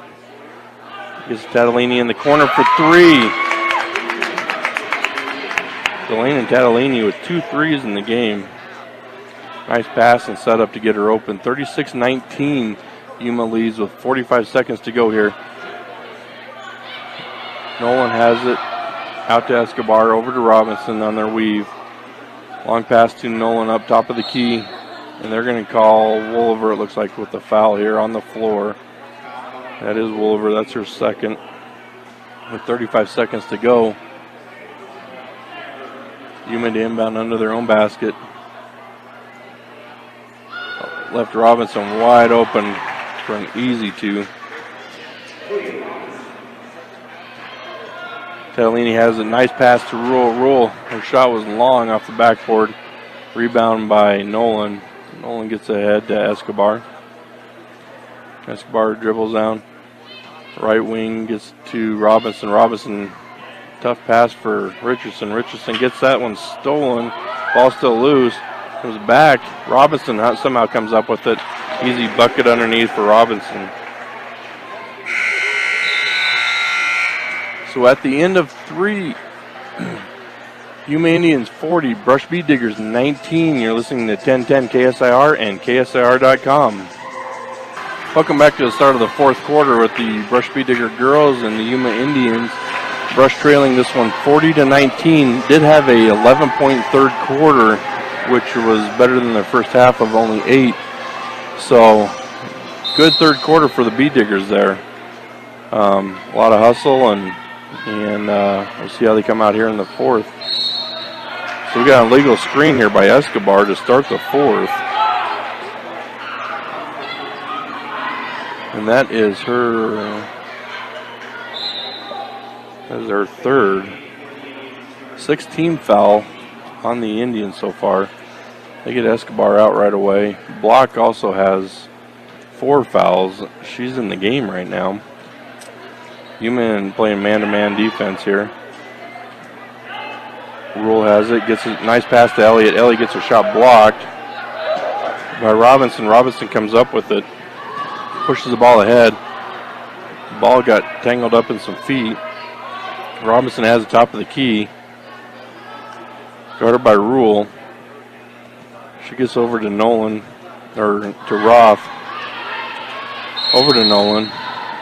S1: Gets Tatalini in the corner for three. Delane and Tatalini with 2 threes in the game. Nice pass and setup to get her open. 36-19. Yuma leads with 45 seconds to go here. Nolan has it. Out to Escobar, over to Robinson on their weave. Long pass to Nolan up top of the key. And they're going to call Wolver, it looks like, with the foul here on the floor. That is Wolver, that's her second. With 35 seconds to go. Yuma to inbound under their own basket. Left Robinson wide open for an easy two. Tatalini has a nice pass to Rule. Rule, her shot was long off the backboard. Rebound by Nolan. Nolan gets ahead to Escobar. Escobar dribbles down. Right wing gets to Robinson. Robinson, tough pass for Richardson. Richardson gets that one stolen. Ball still loose. Comes back. Robinson somehow comes up with it. Easy bucket underneath for Robinson. So at the end of 3, Yuma Indians 40, Brush Bead Diggers 19. You're listening to 1010 KSIR and KSIR.com. Welcome back to the start of the 4th quarter with the Brush Bead Digger girls and the Yuma Indians. Brush trailing this one 40-19. Did have a 11-point third quarter, which was better than their first half of only 8. So good third quarter for the Bead Diggers there. A lot of hustle, and we'll see how they come out here in the 4th. So we got a legal screen here by Escobar to start the 4th. And that is her 3rd. 6th team foul on the Indians so far. They get Escobar out right away. Block also has 4 fouls. She's in the game right now. Yuma playing man-to-man defense here. Rule has it. Gets a nice pass to Elliott. Elliott gets her shot blocked by Robinson. Robinson comes up with it. Pushes the ball ahead. The ball got tangled up in some feet. Robinson has the top of the key. Guarded by Rule. She gets over to Nolan, or to Roth. Over to Nolan.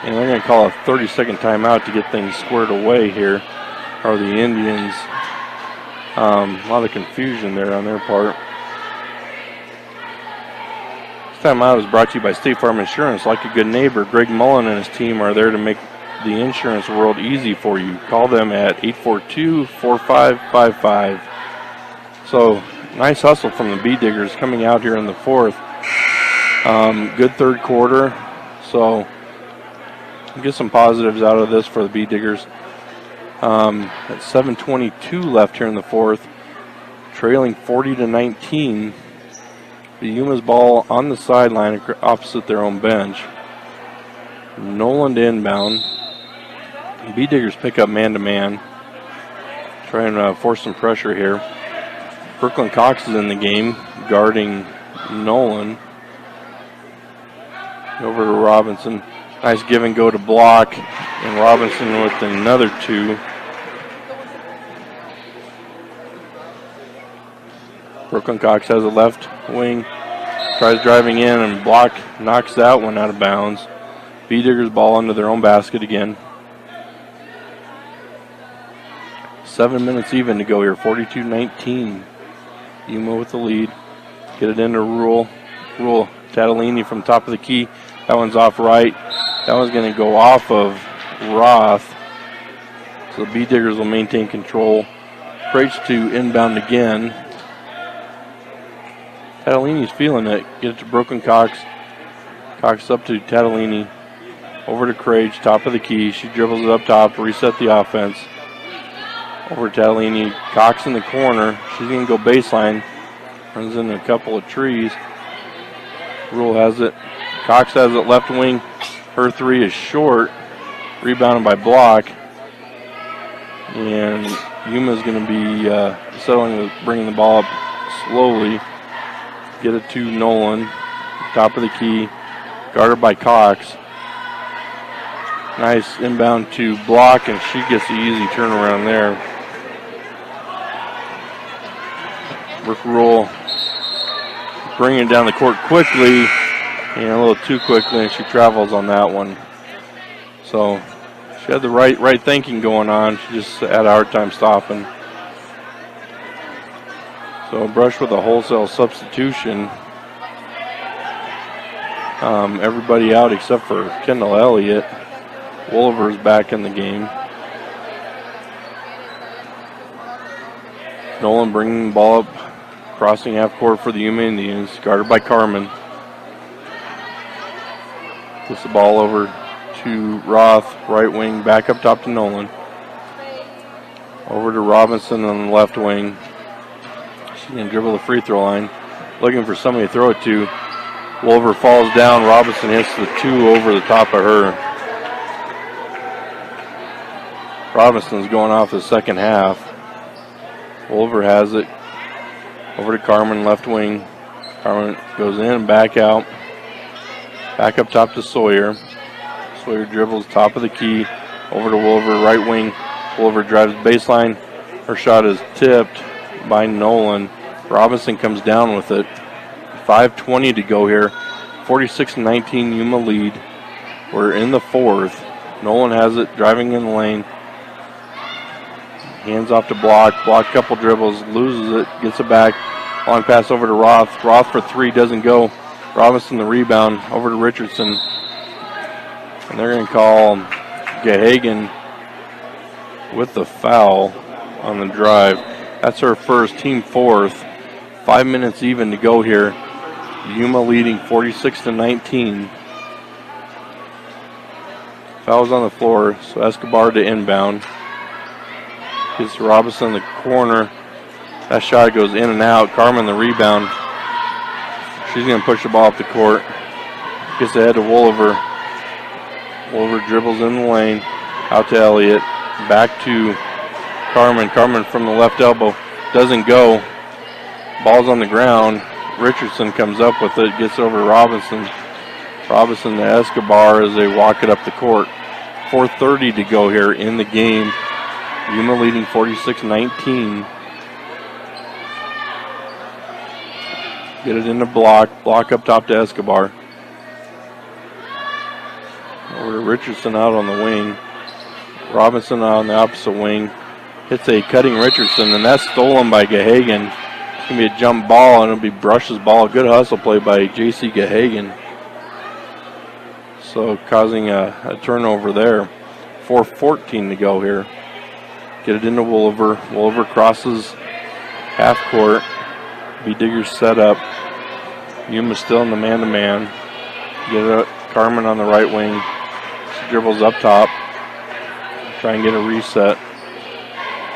S1: And they're going to call a 30-second timeout to get things squared away here. Or the Indians. A lot of confusion there on their part. This timeout is brought to you by State Farm Insurance. Like a good neighbor, Greg Mullen and his team are there to make the insurance world easy for you. Call them at 842-4555. So, nice hustle from the Bead Diggers coming out here in the 4th. Good third quarter. So, get some positives out of this for the Bead Diggers. At 7:22 left here in the 4th. Trailing 40-19. The Yuma's ball on the sideline opposite their own bench. Nolan to inbound. Bead Diggers pick up man-to-man. Try and force some pressure here. Brooklyn Cox is in the game, guarding Nolan. Over to Robinson. Nice give and go to block. And Robinson with another 2. Brooklyn Cox has a left wing. Tries driving in, and block knocks that one out of bounds. Bead Diggers ball under their own basket again. 7 minutes even to go here. 42-19. Yuma with the lead. Get it into Rule. Rule, Tatalini from top of the key. That one's off right. That one's going to go off of Roth. So the Bead Diggers will maintain control. Crates to inbound again. Tatalini's feeling it. Get it to Brooklyn Cox. Cox up to Tatalini. Over to Crage, top of the key. She dribbles it up top to reset the offense. Over to Tatalini. Cox in the corner. She's going to go baseline. Runs into a couple of trees. Rule has it. Cox has it left wing. Her 3 is short. Rebounded by Block. And Yuma's going to be settling with bringing the ball up slowly. Get it to Nolan. Top of the key. Guarded by Cox. Nice inbound to Block, and she gets the easy turnaround there. Brooke Rule bringing it down the court quickly, and a little too quickly, and she travels on that one. So she had the right thinking going on. She just had a hard time stopping. So Brush with a wholesale substitution. Everybody out except for Kendall Elliott. Wolver's back in the game. Nolan bringing the ball up, crossing half court for the Yuma Indians, guarded by Carmen. Puts the ball over to Roth, right wing, back up top to Nolan. Over to Robinson on the left wing. She can dribble the free throw line. Looking for somebody to throw it to. Wolver falls down. Robinson hits the 2 over the top of her. Robinson's going off the second half. Wolver has it. Over to Carmen, left wing. Carmen goes in and back out. Back up top to Sawyer. Sawyer dribbles top of the key. Over to Wolver, right wing. Wolver drives baseline. Her shot is tipped by Nolan. Robinson comes down with it. 5:20 to go here. 46-19 Yuma lead. We're in the fourth. Nolan has it, driving in the lane. Hands off to Block. Block couple dribbles, loses it, gets it back. Long pass over to Roth. Roth for three, doesn't go. Robinson the rebound, over to Richardson. And they're going to call Gahagan with the foul on the drive. That's her first, team fourth. 5 minutes even to go here. Yuma leading 46-19. Foul's on the floor, so Escobar to inbound. Gets Robinson in the corner. That shot goes in and out. Carmen the rebound. She's going to push the ball up the court. Gets ahead to Wolver. Wolver dribbles in the lane. Out to Elliott. Back to Carmen. Carmen from the left elbow. Doesn't go. Ball's on the ground. Richardson comes up with it. Gets over to Robinson. Robinson to Escobar as they walk it up the court. 4:30 to go here in the game. Yuma leading 46-19. Get it in the block. Block up top to Escobar. Over to Richardson out on the wing. Robinson on the opposite wing. Hits a cutting Richardson, and that's stolen by Gahagan. It's going to be a jump ball, and it'll be Brush's ball. Good hustle play by J.C. Gahagan. So causing a turnover there. 4:14 to go here. Get it into Wolver. Wolver crosses half court. B. Digger's set up. Yuma still in the man-to-man. Get it Carmen on the right wing. She dribbles up top. Try and get a reset.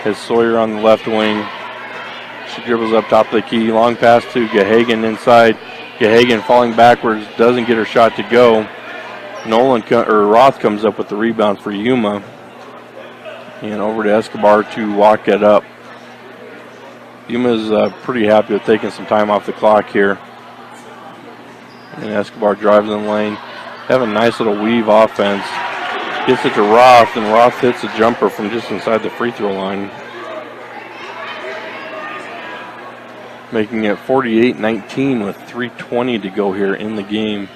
S1: Has Sawyer on the left wing. She dribbles up top of the key. Long pass to Gahagan inside. Gahagan falling backwards. Doesn't get her shot to go. Roth comes up with the rebound for Yuma. And over to Escobar to walk it up. Yuma's pretty happy with taking some time off the clock here. And Escobar drives in the lane. Have a nice little weave offense. Gets it to Roth, and Roth hits a jumper from just inside the free throw line. Making it 48-19 with 3:20 to go here in the game.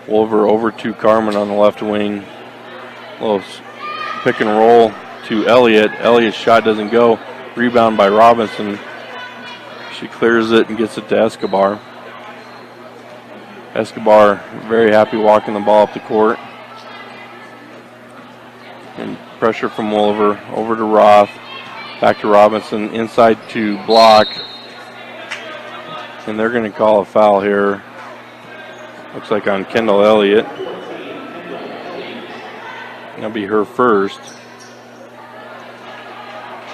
S1: Wolver over to Carmen on the left wing. Little pick and roll to Elliott. Elliott's shot doesn't go. Rebound by Robinson. She clears it and gets it to Escobar. Escobar very happy walking the ball up the court. And pressure from Wolver. Over to Roth. Back to Robinson. Inside to Block. And they're going to call a foul here. Looks like on Kendall Elliott. That'll be her first.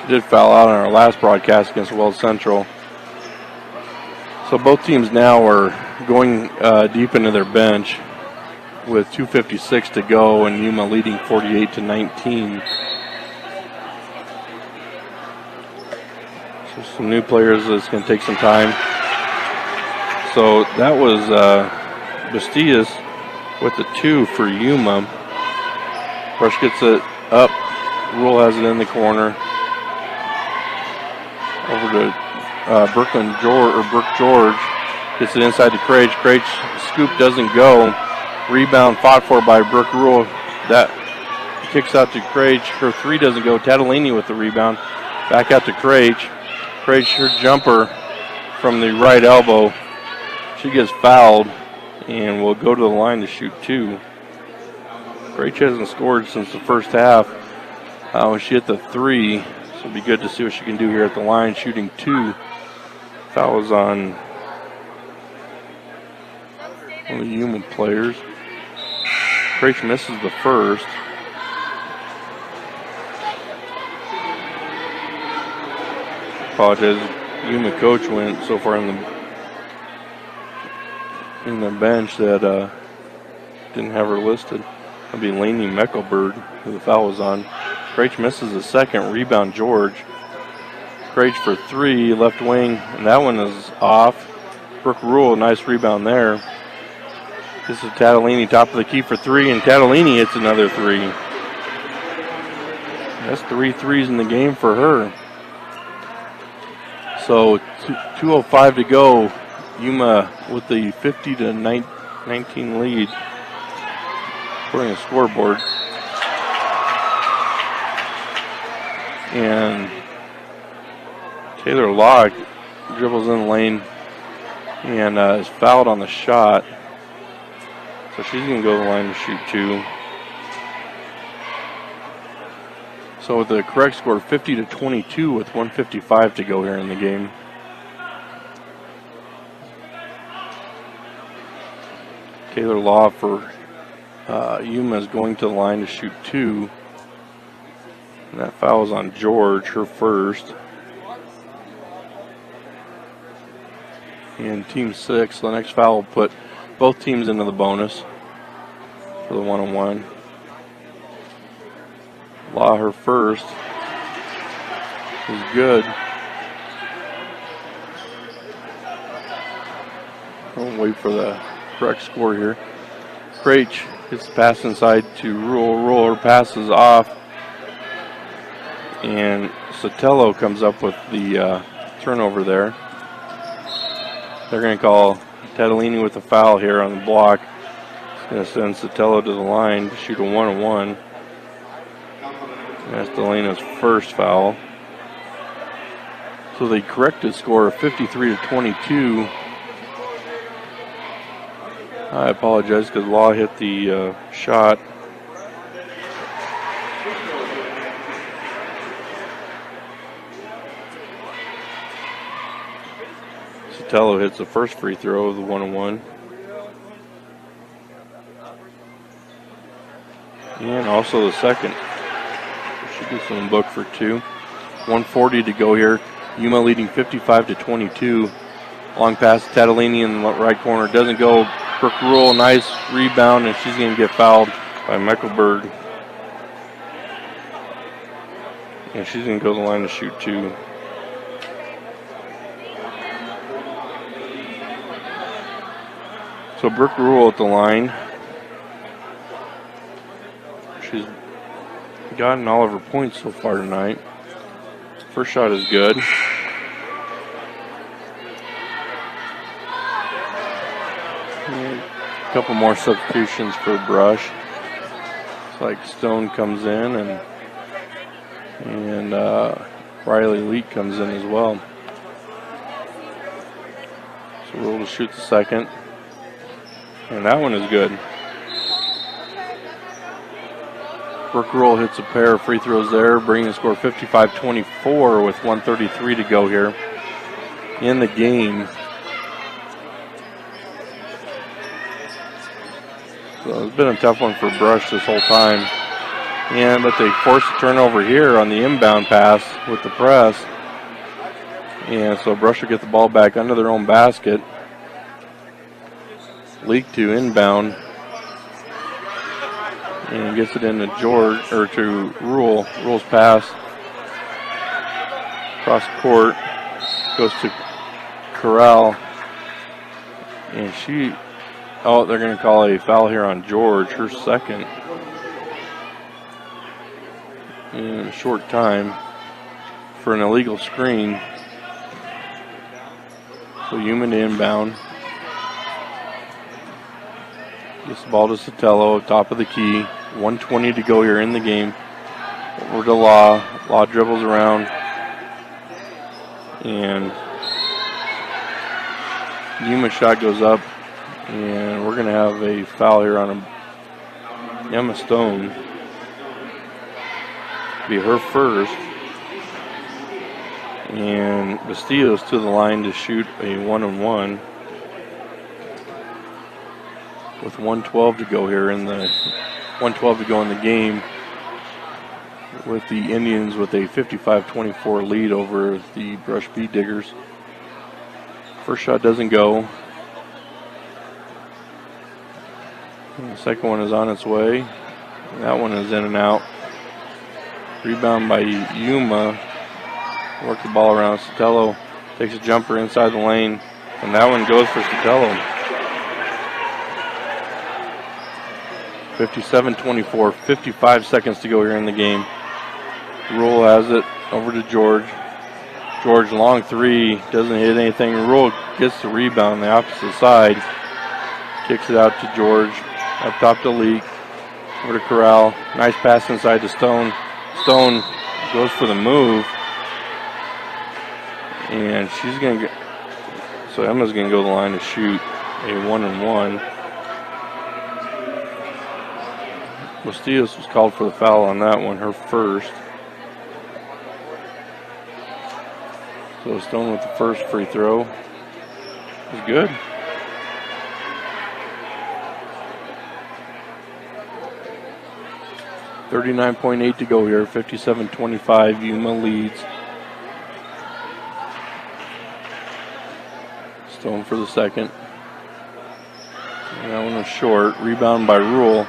S1: She did foul out on our last broadcast against Wells Central. So both teams now are going deep into their bench with 2:56 to go, and Yuma leading 48-19. So some new players. It's going to take some time. So that was Bastidas with the 2 for Yuma. Brush gets it up. Rule has it in the corner. Over to Brooke George. Gets it inside to Crage. Crage scoop doesn't go. Rebound fought for by Brooke Rule. That kicks out to Crage. Her 3 doesn't go. Tatalini with the rebound. Back out to Crage. Crage, her jumper from the right elbow. She gets fouled and will go to the line to shoot 2. Crage hasn't scored since the first half. She hit the 3, so it'll be good to see what she can do here at the line, shooting 2. Fouls on one of the Yuma players. Crage misses the first. Apologize. Yuma coach went so far in the bench that didn't have her listed. That'll be Lainey Meckelberg, who the foul was on. Craich misses the second. Rebound George. Craich for three, left wing, and that one is off. Brooke Rule, nice rebound there. This is Tatalini, top of the key for three, and Tatalini hits another three. That's 3 threes in the game for her. So 2:05 to go. Yuma with the 50-19 lead. According to the scoreboard. And Taylor Locke dribbles in the lane and is fouled on the shot. So she's going to go to the line to shoot two. So with the correct score, 50-22 with 1:55 to go here in the game. Taylor Law for Yuma is going to the line to shoot two. And that foul is on George, her first. And team 6, the next foul will put both teams into the bonus for the one-on-one. Law, her first, is good. I'll wait for the correct score here. Craich gets the pass inside to Rule. Rule, her pass is off. And Sotelo comes up with the turnover there. They're going to call Tatalini with a foul here on the block. It's going to send Sotelo to the line to shoot a one-on-one. That's Delana's first foul. So the corrected score of 53-22. I apologize because Law hit the shot. Sotelo hits the first free throw of the one-on-one. And also the second. Should be some book for two. 1:40 to go here. Yuma leading 55-22. Long pass to Tatalini in the right corner. Doesn't go. Brooke Rule, nice rebound, and she's going to get fouled by Meichelberg. And she's going to go to the line to shoot two. So Brooke Rule at the line. She's gotten all of her points so far tonight. First shot is good. And a couple more substitutions for Brush. It's like Stone comes in and Riley Leak comes in as well. So Rule to shoot the second. And that one is good. Brooke Rule hits a pair of free throws there, bringing the score 55-24 with 1:33 to go here in the game. So it's been a tough one for Brush this whole time. But they force a turnover here on the inbound pass with the press. And so Brush will get the ball back under their own basket. Leak to inbound. And gets it into George, or to Rule. Rule's pass. Cross court. Goes to Corral. And she, they're going to call a foul here on George, her second. In a short time for an illegal screen. So Yuma to inbound. Gets the ball to Sotelo, top of the key. 1:20 to go here in the game. Over to Law. Law dribbles around. And Yuma shot goes up. And we're going to have a foul here on Emma Stone. Be her first. And Bastillo's to the line to shoot a one-on-one. With 1:12 to go here in the 1:12 to go in the game, with the Indians with a 55-24 lead over the Brush Bee Diggers. First shot doesn't go. And the second one is on its way. And that one is in and out. Rebound by Yuma. Work the ball around. Sotelo takes a jumper inside the lane, and that one goes for Sotelo. 57-24, 55 seconds to go here in the game. Rule has it over to George. George, long three, doesn't hit anything. Rule gets the rebound on the opposite side. Kicks it out to George. Up top to Leak. Over to Corral. Nice pass inside to Stone. Stone goes for the move. And she's going to get, so Emma's going to go to the line to shoot a 1-and-1. Bustillos was called for the foul on that one, her first. So Stone with the first free throw is good. .8 to go here, 57-25, Yuma leads. Stone for the second. And that one was short. Rebound by Rule.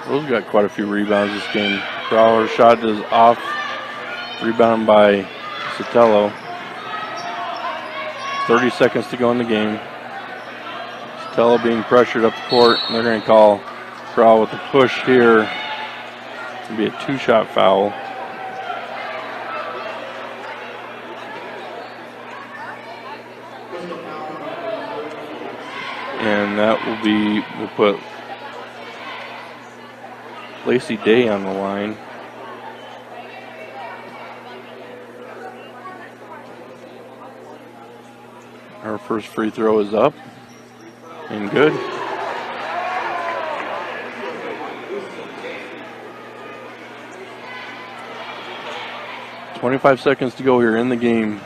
S1: Rule's got quite a few rebounds this game. Crowler shot is off. Rebound by Sotelo. 30 seconds to go in the game. Sotelo being pressured up the court. And they're going to call Crowler with a push here. It'll be a two-shot foul. And that will be, we'll put Lacey Day on the line. Her first free throw is up and good. .25 seconds to go here in the game.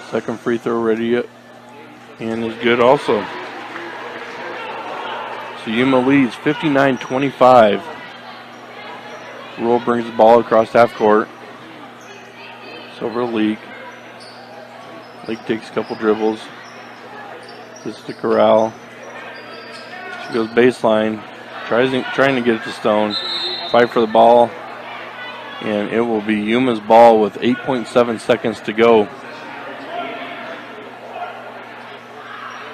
S1: Second free throw ready and is good also. So Yuma leads 59-25. Rule brings the ball across half court. It's over to Leak. Leak takes a couple dribbles. This is to Corral. She goes baseline. Trying to get it to Stone. Fight for the ball. And it will be Yuma's ball with 8.7 seconds to go.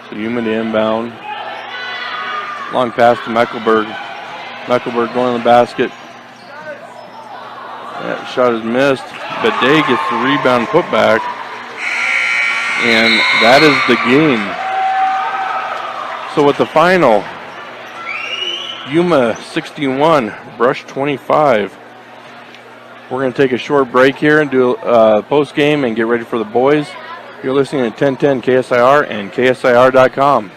S1: So Yuma to inbound. Long pass to Mecklenburg. Mecklenburg going to the basket. That shot is missed. But Day gets the rebound put back. And that is the game. So with the final, Yuma 61, Brush 25. We're going to take a short break here and do a post game and get ready for the boys. You're listening to 1010 KSIR and KSIR.com.